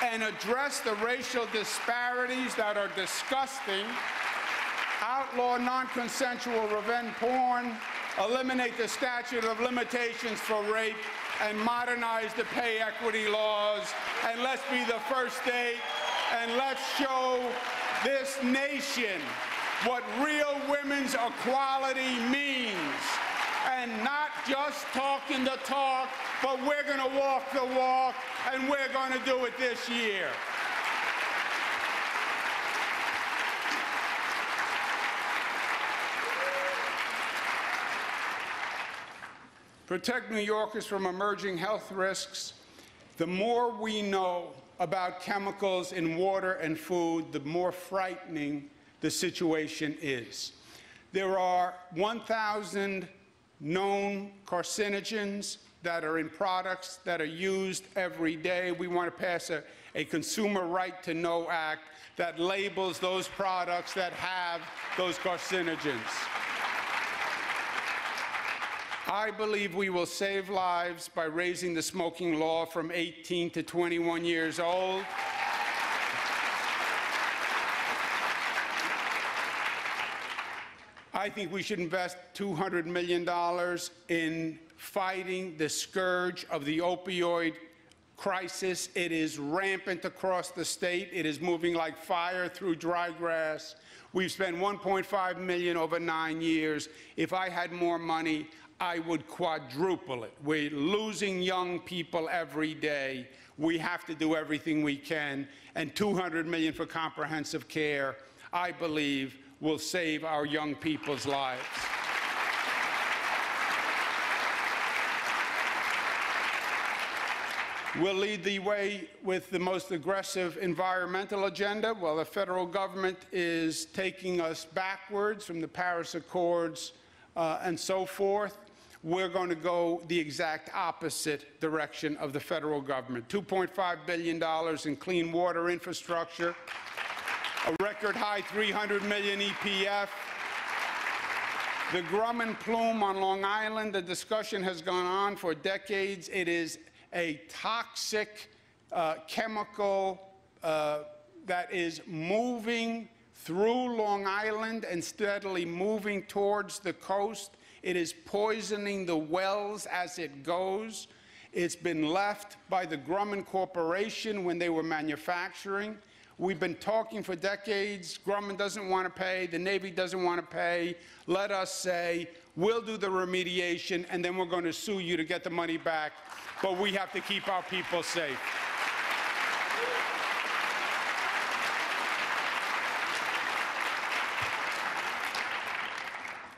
and address the racial disparities that are disgusting, outlaw non-consensual revenge porn, eliminate the statute of limitations for rape, and modernize the pay equity laws. And let's be the first state, and let's show this nation what real women's equality means. And not just talking the talk, but we're going to walk the walk, and we're going to do it this year. Protect New Yorkers from emerging health risks. The more we know about chemicals in water and food, the more frightening the situation is. There are 1,000 known carcinogens that are in products that are used every day. We want to pass a Consumer Right to Know Act that labels those products that have those carcinogens. I believe we will save lives by raising the smoking law from 18 to 21 years old. I think we should invest $200 million in fighting the scourge of the opioid crisis. It is rampant across the state. It is moving like fire through dry grass. We've spent $1.5 million over 9 years. If I had more money, I would quadruple it. We're losing young people every day. We have to do everything we can, and $200 million for comprehensive care, I believe, will save our young people's lives. We'll lead the way with the most aggressive environmental agenda. While the federal government is taking us backwards from the Paris Accords and so forth, we're going to go the exact opposite direction of the federal government. $2.5 billion in clean water infrastructure, a record high $300 million EPF. The Grumman plume on Long Island, the discussion has gone on for decades. It is a toxic chemical that is moving through Long Island and steadily moving towards the coast. It is poisoning the wells as it goes. It's been left by the Grumman Corporation when they were manufacturing. We've been talking for decades. Grumman doesn't want to pay. The Navy doesn't want to pay. Let us say, we'll do the remediation, and then we're going to sue you to get the money back. But we have to keep our people safe.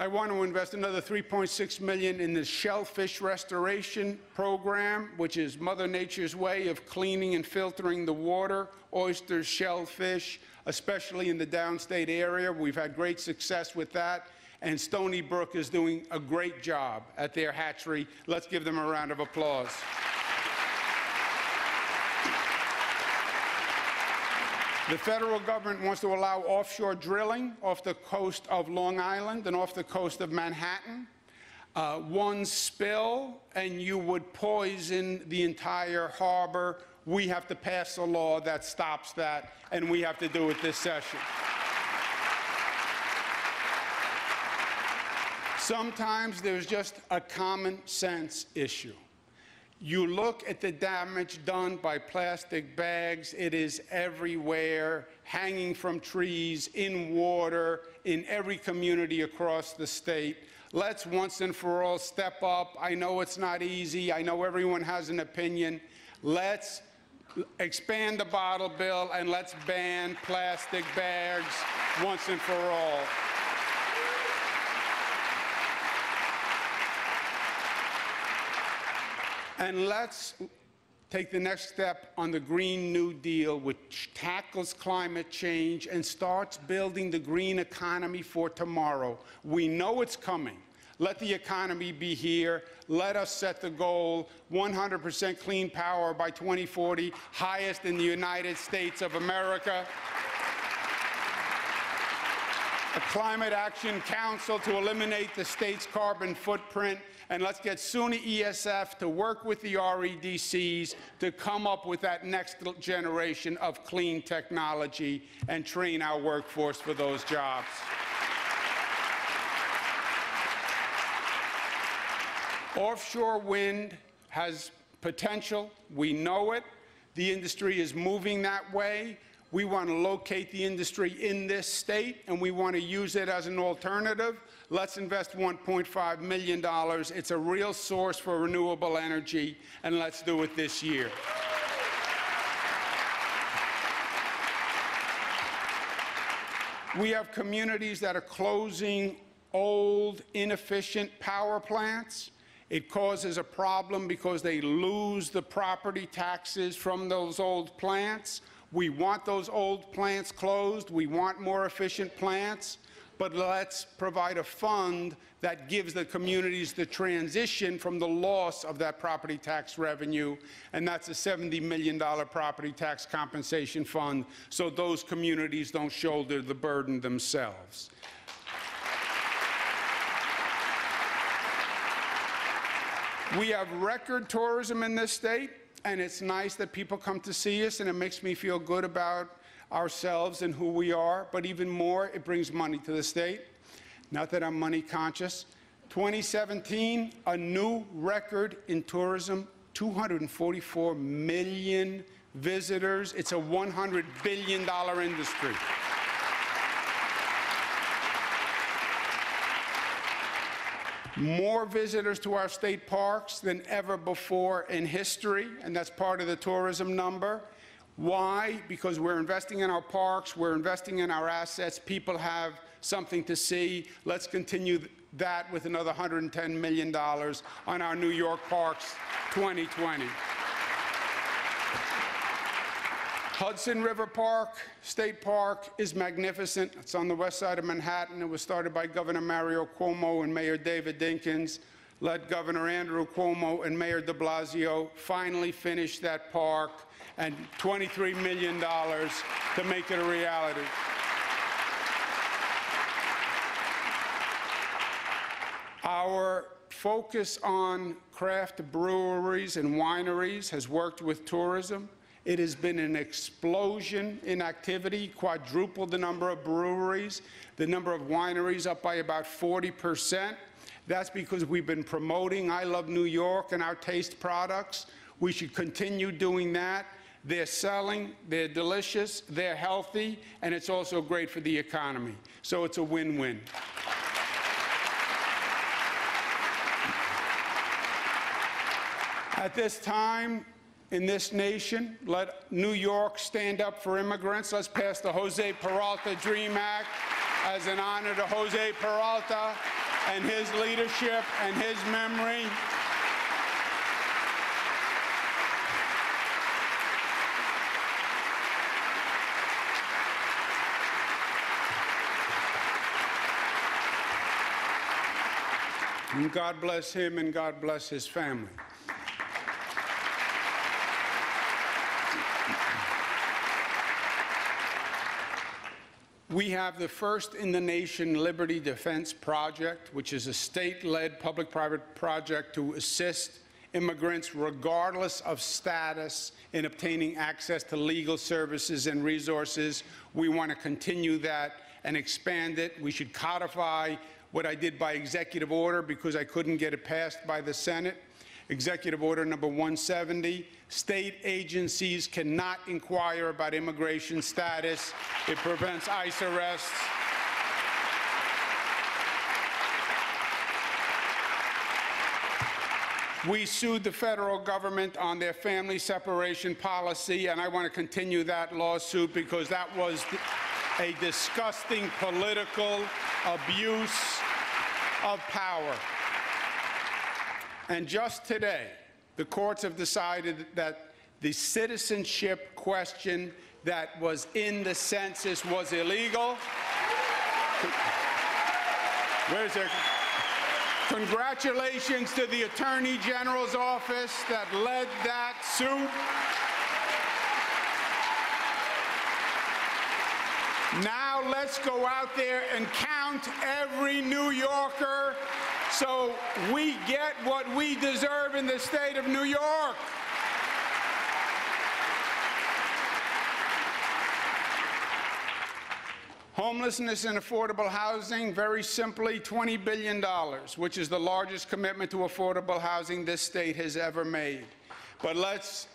I want to invest another $3.6 million in the shellfish restoration program, which is Mother Nature's way of cleaning and filtering the water, oysters, shellfish, especially in the downstate area. We've had great success with that, and Stony Brook is doing a great job at their hatchery. Let's give them a round of applause. The federal government wants to allow offshore drilling off the coast of Long Island and off the coast of Manhattan. One spill, and you would poison the entire harbor. We have to pass a law that stops that, and we have to do it this session. Sometimes there's just a common sense issue. You look at the damage done by plastic bags. It is everywhere, hanging from trees, in water, in every community across the state. Let's once and for all step up. I know it's not easy. I know everyone has an opinion. Let's expand the bottle bill and let's ban plastic bags once and for all. And let's take the next step on the Green New Deal, which tackles climate change and starts building the green economy for tomorrow. We know it's coming. Let the economy be here. Let us set the goal, 100% clean power by 2040, highest in the United States of America. A Climate Action Council to eliminate the state's carbon footprint, and let's get SUNY ESF to work with the REDCs to come up with that next generation of clean technology and train our workforce for those jobs. Offshore wind has potential. We know it. The industry is moving that way. We want to locate the industry in this state, and we want to use it as an alternative. Let's invest $1.5 million. It's a real source for renewable energy, and let's do it this year. We have communities that are closing old, inefficient power plants. It causes a problem because they lose the property taxes from those old plants. We want those old plants closed. We want more efficient plants. But let's provide a fund that gives the communities the transition from the loss of that property tax revenue, and that's a $70 million property tax compensation fund, so those communities don't shoulder the burden themselves. We have record tourism in this state, and it's nice that people come to see us, and it makes me feel good about ourselves and who we are, but even more, it brings money to the state. Not that I'm money conscious. 2017, a new record in tourism, 244 million visitors. It's a $100 billion industry. more visitors to our state parks than ever before in history, and that's part of the tourism number. Why? Because we're investing in our parks, we're investing in our assets, people have something to see. Let's continue that with another $110 million on our New York Parks 2020. Hudson River Park, State Park, is magnificent. It's on the west side of Manhattan. It was started by Governor Mario Cuomo and Mayor David Dinkins. Let Governor Andrew Cuomo and Mayor de Blasio finally finish that park, and $23 million to make it a reality. Our focus on craft breweries and wineries has worked with tourism. It has been an explosion in activity, quadrupled the number of breweries, the number of wineries up by about 40%. That's because we've been promoting I Love New York and our taste products. We should continue doing that. They're selling, they're delicious, they're healthy, and it's also great for the economy. So it's a win-win. At this time, in this nation, let New York stand up for immigrants. Let's pass the Jose Peralta Dream Act as an honor to Jose Peralta and his leadership and his memory. And God bless him and God bless his family. We have the first in the nation Liberty Defense Project, which is a state-led public-private project to assist immigrants regardless of status in obtaining access to legal services and resources. We want to continue that and expand it. We should codify what I did by executive order because I couldn't get it passed by the Senate. Executive Order number 170, state agencies cannot inquire about immigration status. It prevents ICE arrests. We sued the federal government on their family separation policy, and I want to continue that lawsuit because that was a disgusting political abuse of power. And just today, the courts have decided that the citizenship question that was in the census was illegal. Where's there? Congratulations to the Attorney General's office that led that suit. Now let's go out there and count every New Yorker so we get what we deserve in the state of New York. Homelessness and affordable housing, very simply, $20 billion, which is the largest commitment to affordable housing this state has ever made. But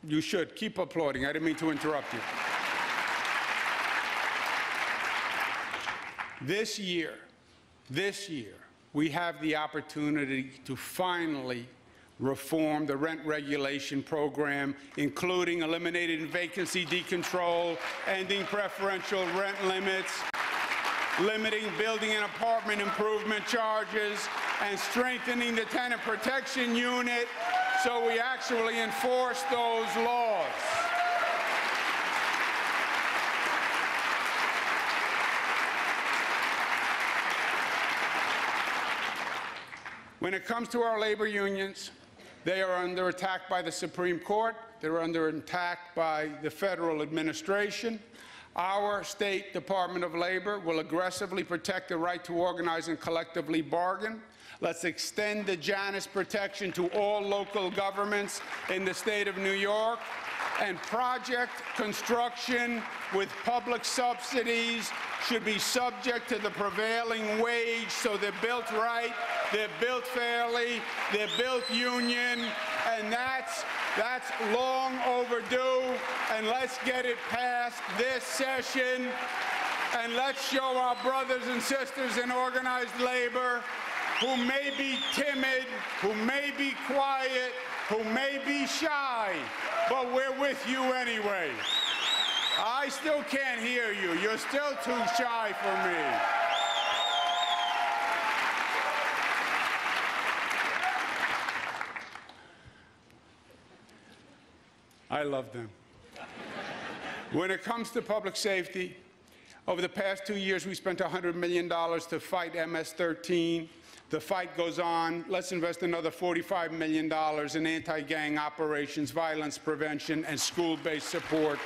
you should keep applauding. I didn't mean to interrupt you. This year, we have the opportunity to finally reform the rent regulation program, including eliminating vacancy decontrol, ending preferential rent limits, limiting building and apartment improvement charges, and strengthening the tenant protection unit so we actually enforce those laws. When it comes to our labor unions, they are under attack by the Supreme Court. They're under attack by the federal administration. Our State Department of Labor will aggressively protect the right to organize and collectively bargain. Let's extend the Janus protection to all local governments in the state of New York. And project construction with public subsidies should be subject to the prevailing wage, so they're built right, they're built fairly, they're built union, and that's long overdue, and let's get it passed this session, and let's show our brothers and sisters in organized labor who may be timid, who may be quiet, who may be shy, but we're with you anyway. I still can't hear you. You're still too shy for me. I love them. When it comes to public safety, over the past 2 years, we spent $100 million to fight MS-13. The fight goes on. Let's invest another $45 million in anti-gang operations, violence prevention, and school-based support.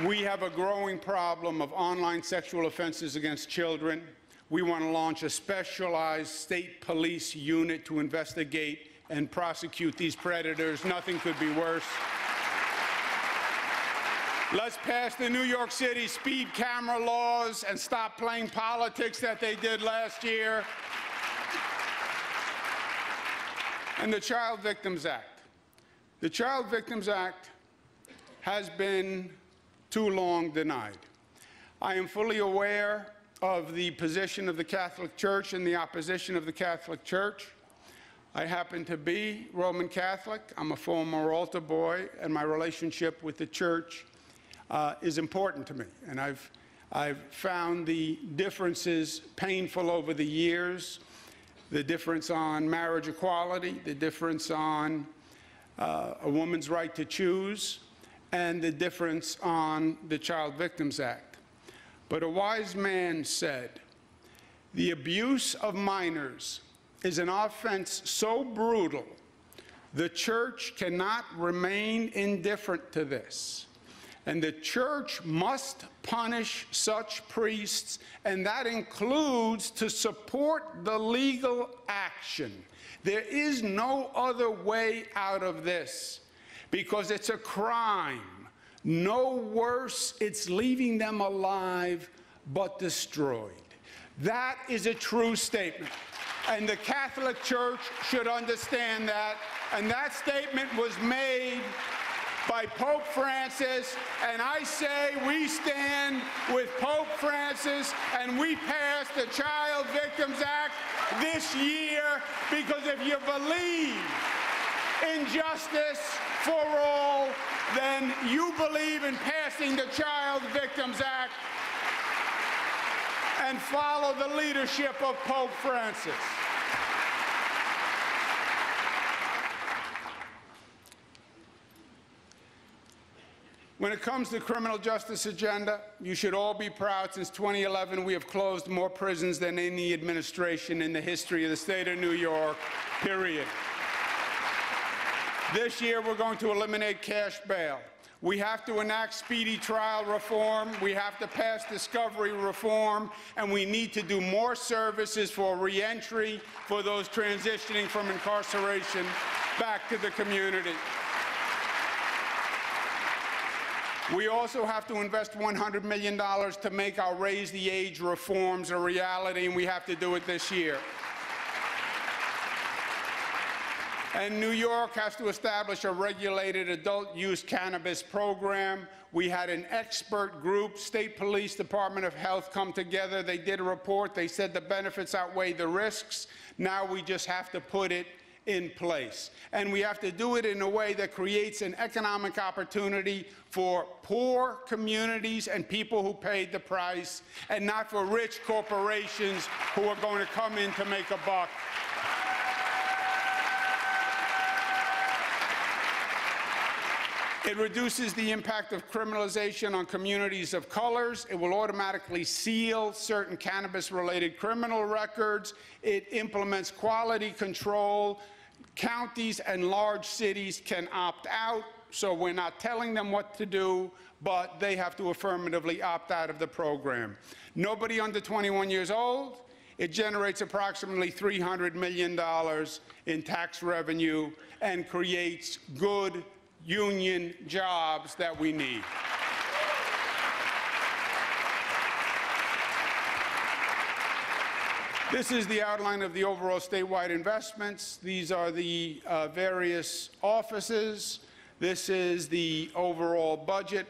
We have a growing problem of online sexual offenses against children. We want to launch a specialized state police unit to investigate and prosecute these predators. Nothing could be worse. Let's pass the New York City speed camera laws and stop playing politics that they did last year. And the Child Victims Act. The Child Victims Act has been too long denied. I am fully aware of the position of the Catholic Church and the opposition of the Catholic Church. I happen to be Roman Catholic. I'm a former altar boy, and my relationship with the Church is important to me. And I've found the differences painful over the years, the difference on marriage equality, the difference on a woman's right to choose, and the difference on the Child Victims Act. But a wise man said, the abuse of minors is an offense so brutal, the Church cannot remain indifferent to this. And the Church must punish such priests, and that includes to support the legal action. There is no other way out of this, because it's a crime. No worse, it's leaving them alive but destroyed. That is a true statement. And the Catholic Church should understand that. And that statement was made by Pope Francis. And I say we stand with Pope Francis and we pass the Child Victims Act this year, because if you believe in justice for all, then you believe in passing the Child Victims Act and follow the leadership of Pope Francis. When it comes to the criminal justice agenda, you should all be proud. Since 2011, we have closed more prisons than any administration in the history of the state of New York, period. This year, we're going to eliminate cash bail. We have to enact speedy trial reform. We have to pass discovery reform. And we need to do more services for reentry for those transitioning from incarceration back to the community. We also have to invest $100 million to make our Raise the Age reforms a reality, and we have to do it this year. And New York has to establish a regulated adult-use cannabis program. We had an expert group, State Police, Department of Health, come together. They did a report. They said the benefits outweigh the risks. Now we just have to put it in place. And we have to do it in a way that creates an economic opportunity for poor communities and people who paid the price, and not for rich corporations who are going to come in to make a buck. It reduces the impact of criminalization on communities of colors. It will automatically seal certain cannabis-related criminal records. It implements quality control. Counties and large cities can opt out, so we're not telling them what to do, but they have to affirmatively opt out of the program. Nobody under 21 years old. It generates approximately $300 million in tax revenue and creates good union jobs that we need. This is the outline of the overall statewide investments. These are the various offices. This is the overall budget.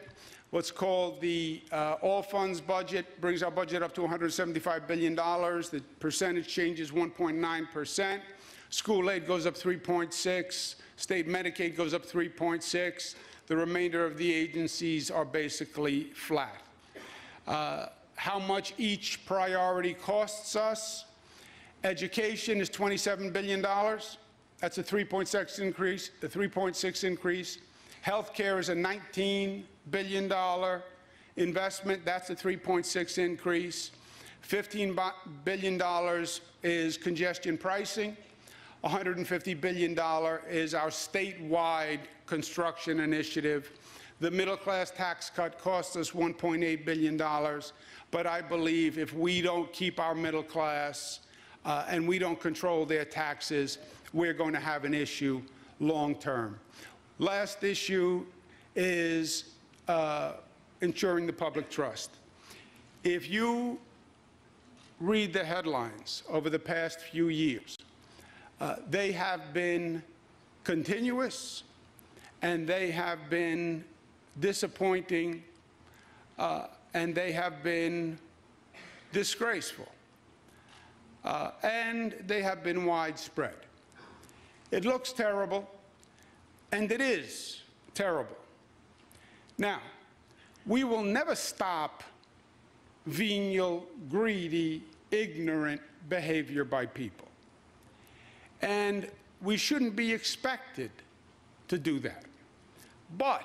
what's called the all funds budget, brings our budget up to $175 billion. The percentage change is 1.9%. School aid goes up 3.6. State Medicaid goes up 3.6. The remainder of the agencies are basically flat. How much each priority costs us? Education is $27 billion. That's a 3.6 increase. The 3.6 increase. Healthcare is a $19 billion investment. That's a 3.6 increase. $15 billion is congestion pricing. $150 billion is our statewide construction initiative. The middle class tax cut cost us $1.8 billion. But I believe if we don't keep our middle class and we don't control their taxes, we're going to have an issue long term. Last issue is ensuring the public trust. If you read the headlines over the past few years, they have been continuous and they have been disappointing and they have been disgraceful and they have been widespread. It looks terrible, and it is terrible. Now, we will never stop venial, greedy, ignorant behavior by people. And we shouldn't be expected to do that. But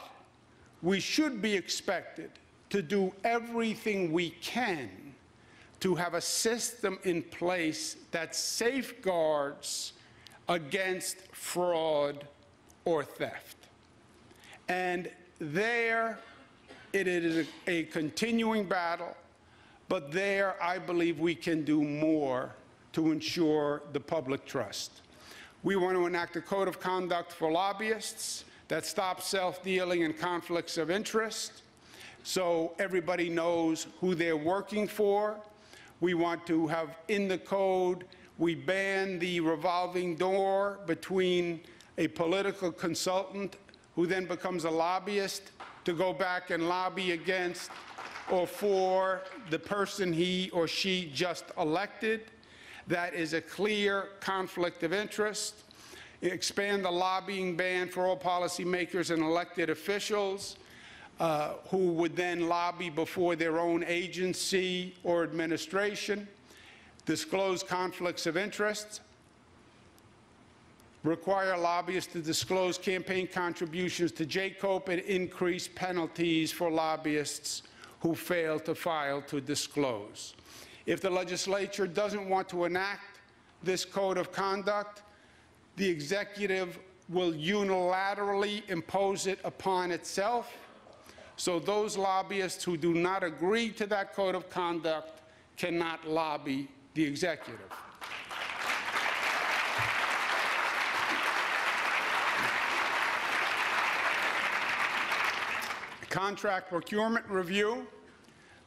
we should be expected to do everything we can to have a system in place that safeguards against fraud or theft. And there, it is a continuing battle, but there I believe we can do more to ensure the public trust. We want to enact a code of conduct for lobbyists that stops self-dealing and conflicts of interest, so everybody knows who they're working for. We want to have in the code, we ban the revolving door between a political consultant who then becomes a lobbyist to go back and lobby against or for the person he or she just elected. That is a clear conflict of interest. Expand the lobbying ban for all policymakers and elected officials who would then lobby before their own agency or administration. Disclose conflicts of interest. Require lobbyists to disclose campaign contributions to JCOPE and increase penalties for lobbyists who fail to file to disclose. If the legislature doesn't want to enact this code of conduct, the executive will unilaterally impose it upon itself. So those lobbyists who do not agree to that code of conduct cannot lobby the executive. Contract procurement review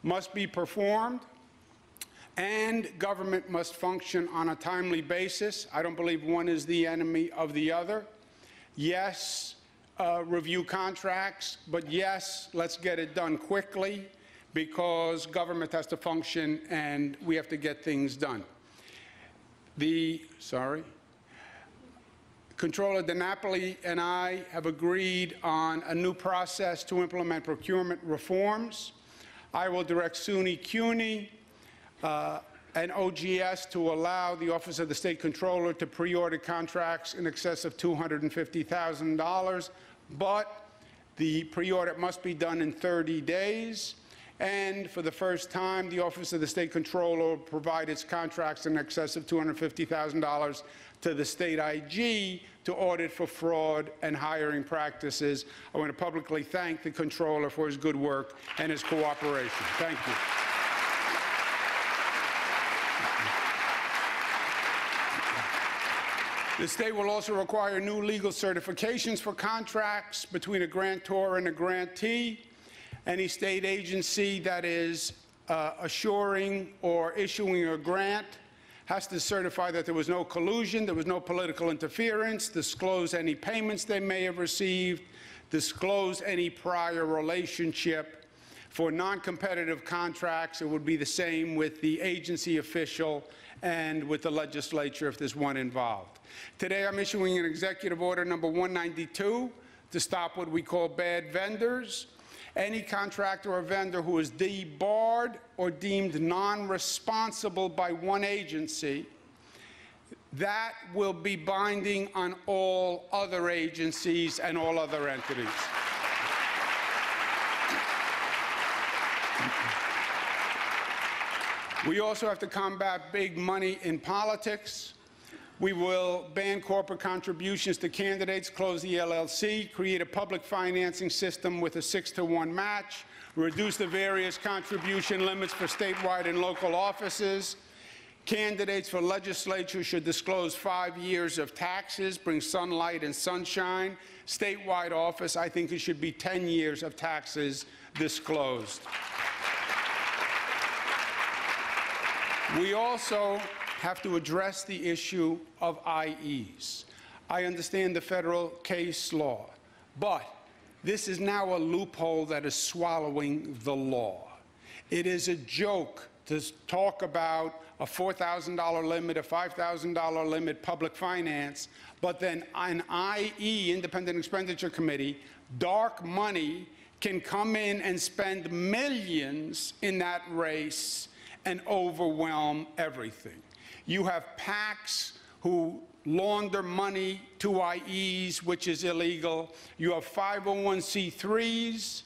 must be performed, and government must function on a timely basis. I don't believe one is the enemy of the other. Yes, review contracts, but yes, let's get it done quickly because government has to function and we have to get things done. Controller DiNapoli and I have agreed on a new process to implement procurement reforms. I will direct SUNY CUNY and OGS to allow the Office of the State Controller to pre-order contracts in excess of $250,000, but the pre-order must be done in 30 days. And for the first time, the Office of the State Controller will provide its contracts in excess of $250,000 to the state IG to audit for fraud and hiring practices. I want to publicly thank the Controller for his good work and his cooperation. Thank you. The state will also require new legal certifications for contracts between a grantor and a grantee. Any state agency that is assuring or issuing a grant has to certify that there was no collusion, there was no political interference, disclose any payments they may have received, disclose any prior relationship For non-competitive contracts, it would be the same with the agency official and with the legislature if there's one involved. Today, I'm issuing an executive order number 192 to stop what we call bad vendors. Any contractor or vendor who is debarred or deemed non-responsible by one agency, that will be binding on all other agencies and all other entities. We also have to combat big money in politics. We will ban corporate contributions to candidates, close the LLC, create a public financing system with a 6-to-1 match, reduce the various contribution limits for statewide and local offices. Candidates for legislature should disclose 5 years of taxes, bring sunlight and sunshine. Statewide office, I think it should be 10 years of taxes disclosed. We also have to address the issue of IEs. I understand the federal case law, but this is now a loophole that is swallowing the law. It is a joke to talk about a $4,000 limit, a $5,000 limit, public finance, but then an IE, Independent Expenditure Committee, dark money can come in and spend millions in that race and overwhelm everything. You have PACs who launder money to IEs, which is illegal. You have 501c3s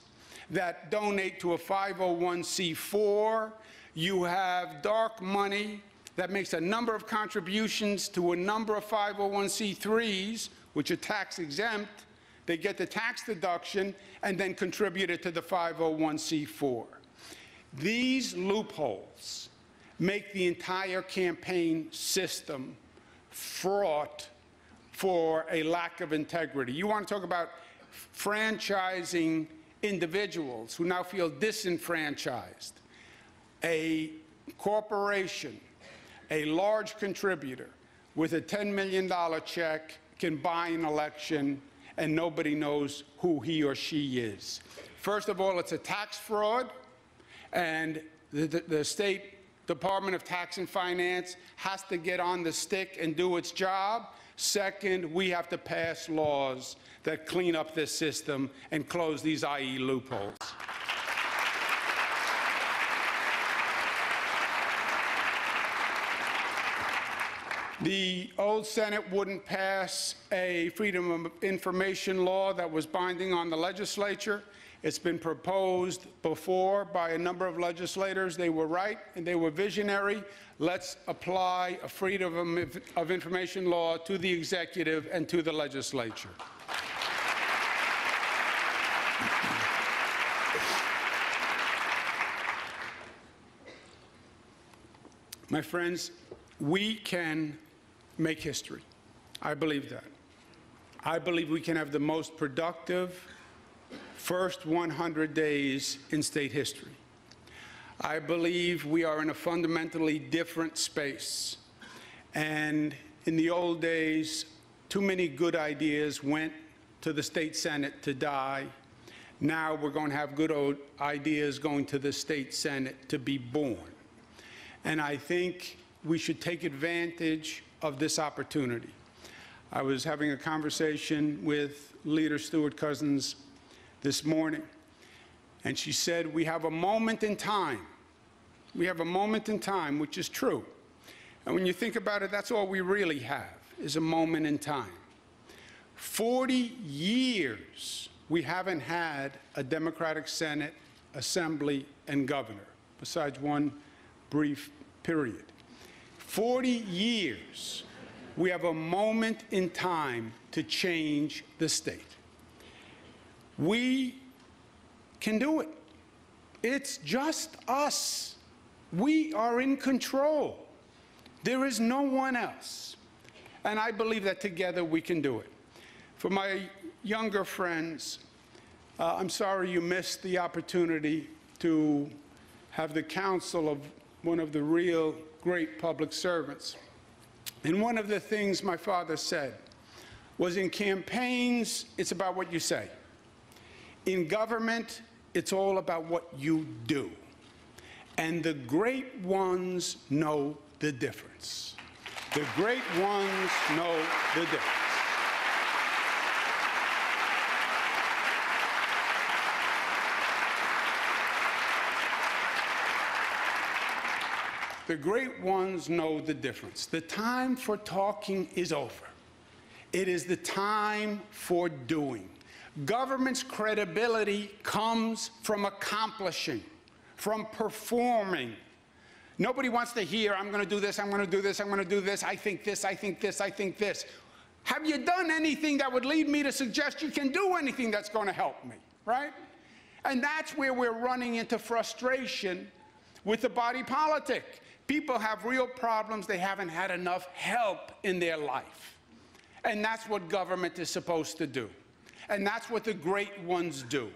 that donate to a 501c4. You have dark money that makes a number of contributions to a number of 501c3s, which are tax exempt. They get the tax deduction and then contribute it to the 501c4. These loopholes make the entire campaign system fraught for a lack of integrity. You want to talk about franchising individuals who now feel disenfranchised. A corporation, a large contributor with a $10 million check can buy an election and nobody knows who he or she is. First of all, it's a tax fraud, and the State Department of Tax and Finance has to get on the stick and do its job. Second, we have to pass laws that clean up this system and close these IE loopholes. The old Senate wouldn't pass a Freedom of Information law that was binding on the legislature. It's been proposed before by a number of legislators. They were right and they were visionary. Let's apply a Freedom of Information law to the executive and to the legislature. My friends, we can make history. I believe that. I believe we can have the most productive first 100 days in state history. I believe we are in a fundamentally different space. And in the old days, too many good ideas went to the state Senate to die. Now we're going to have good old ideas going to the state Senate to be born. And I think we should take advantage of this opportunity. I was having a conversation with Leader Stewart Cousins this morning, and she said, we have a moment in time. We have a moment in time, which is true. And when you think about it, that's all we really have, is a moment in time. 40 years we haven't had a Democratic Senate, Assembly, and governor, besides one brief period. 40 years we have a moment in time to change the state. We can do it. It's just us. We are in control. There is no one else. And I believe that together we can do it. For my younger friends, I'm sorry you missed the opportunity to have the counsel of one of the real great public servants. And one of the things my father said was, in campaigns, it's about what you say. In government, it's all about what you do. And the great ones know the difference. The great ones know the difference. The great ones know the difference. The time for talking is over. It is the time for doing. Government's credibility comes from accomplishing, from performing. Nobody wants to hear, I'm going to do this, I'm going to do this, I'm going to do this, I think this, I think this, I think this. Have you done anything that would lead me to suggest you can do anything that's going to help me, right? And that's where we're running into frustration with the body politic. People have real problems. They haven't had enough help in their life. And that's what government is supposed to do. And that's what the great ones do.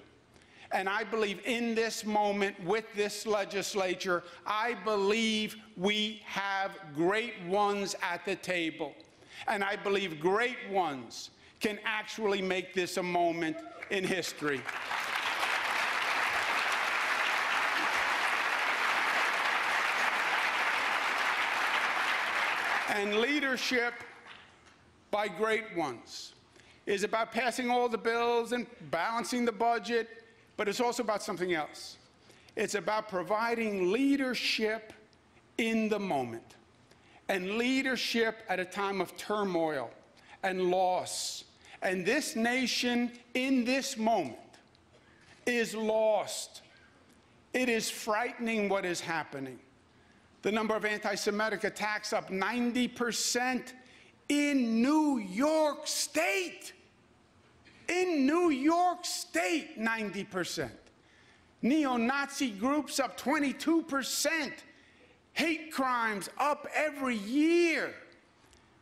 And I believe in this moment with this legislature, I believe we have great ones at the table. And I believe great ones can actually make this a moment in history. And leadership by great ones is about passing all the bills and balancing the budget, but it's also about something else. It's about providing leadership in the moment, and leadership at a time of turmoil and loss. And this nation, in this moment, is lost. It is frightening what is happening. The number of anti-Semitic attacks up 90% in New York State. In New York State, 90%. Neo-Nazi groups up 22%. Hate crimes up every year.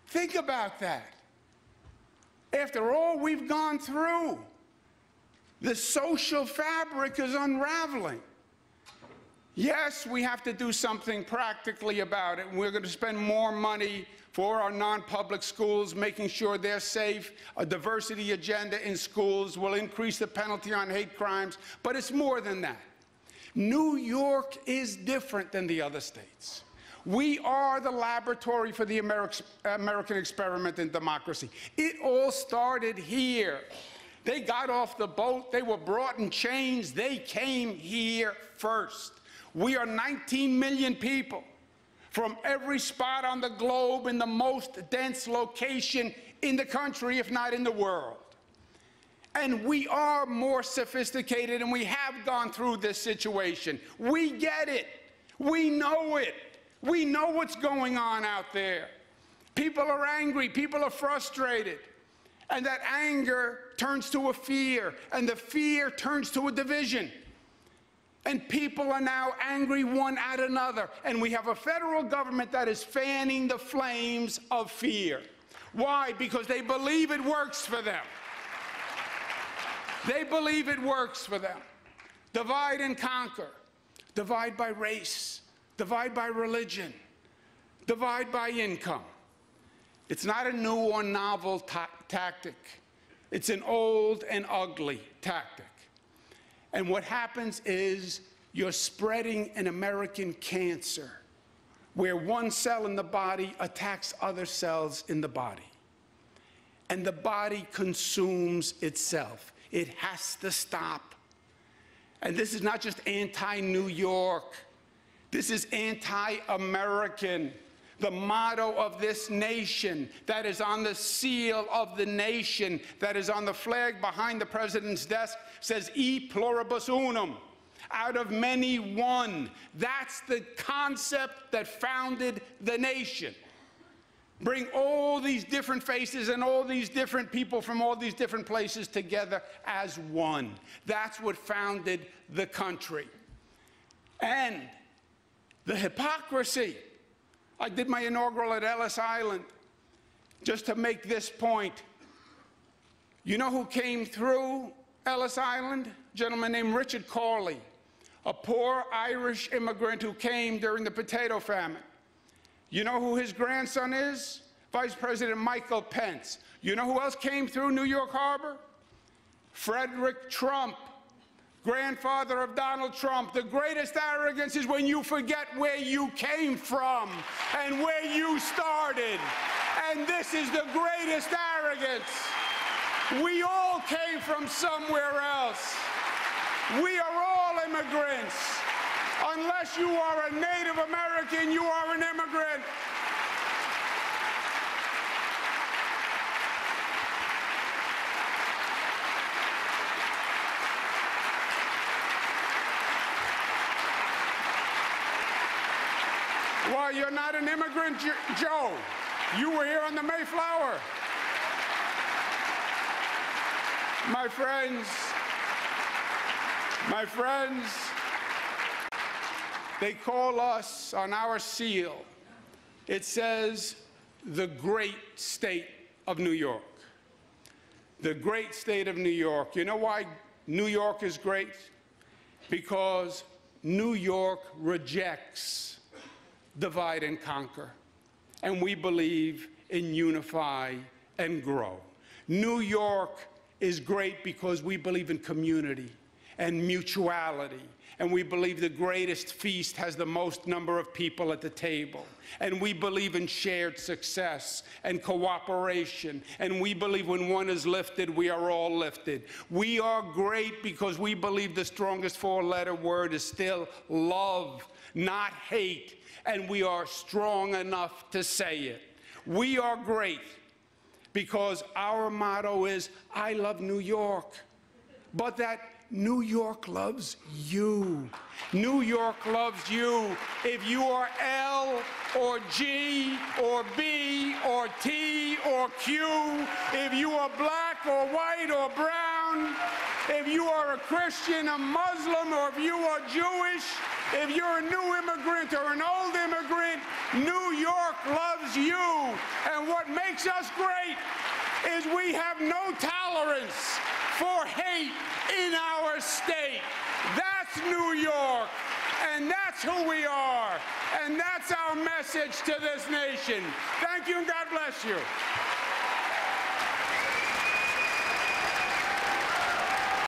Think about that. After all we've gone through, the social fabric is unraveling. Yes, we have to do something practically about it. We're going to spend more money for our non-public schools, making sure they're safe. A diversity agenda in schools will increase the penalty on hate crimes, but it's more than that. New York is different than the other states. We are the laboratory for the American experiment in democracy. It all started here. They got off the boat. They were brought in chains. They came here first. We are 19 million people from every spot on the globe in the most dense location in the country, if not in the world. And we are more sophisticated, and we have gone through this situation. We get it. We know it. We know what's going on out there. People are angry. People are frustrated. And that anger turns to a fear, and the fear turns to a division. And people are now angry one at another. And we have a federal government that is fanning the flames of fear. Why? Because they believe it works for them. They believe it works for them. Divide and conquer. Divide by race. Divide by religion. Divide by income. It's not a new or novel tactic. It's an old and ugly tactic. And what happens is you're spreading an American cancer where one cell in the body attacks other cells in the body. And the body consumes itself. It has to stop. And this is not just anti-New York. This is anti-American. The motto of this nation that is on the seal of the nation, that is on the flag behind the president's desk, says e pluribus unum, out of many one. That's the concept that founded the nation. Bring all these different faces and all these different people from all these different places together as one. That's what founded the country. And the hypocrisy. I did my inaugural at Ellis Island just to make this point. You know who came through Ellis Island? A gentleman named Richard Corley, a poor Irish immigrant who came during the potato famine. You know who his grandson is? Vice President Michael Pence. You know who else came through New York Harbor? Frederick Trump, grandfather of Donald Trump. The greatest arrogance is when you forget where you came from and where you started. And this is the greatest arrogance. We all came from somewhere else. We are all immigrants. Unless you are a Native American, you are an immigrant. Well, you're not an immigrant, Joe. You were here on the Mayflower. My friends, they call us on our seal. It says, the great state of New York. The great state of New York. You know why New York is great? Because New York rejects divide and conquer. And we believe in unify and grow. New York is great because we believe in community and mutuality. And we believe the greatest feast has the most number of people at the table. And we believe in shared success and cooperation. And we believe when one is lifted, we are all lifted. We are great because we believe the strongest four-letter word is still love, not hate. And we are strong enough to say it. We are great because our motto is, I love New York, but that New York loves you. New York loves you. If you are L or G or B or T or Q, if you are black or white or brown, if you are a Christian, a Muslim, or if you are Jewish, if you're a new immigrant or an old immigrant, New York loves you. And what makes us great is we have no tolerance for hate in our state. That's New York, and that's who we are, and that's our message to this nation. Thank you, and God bless you.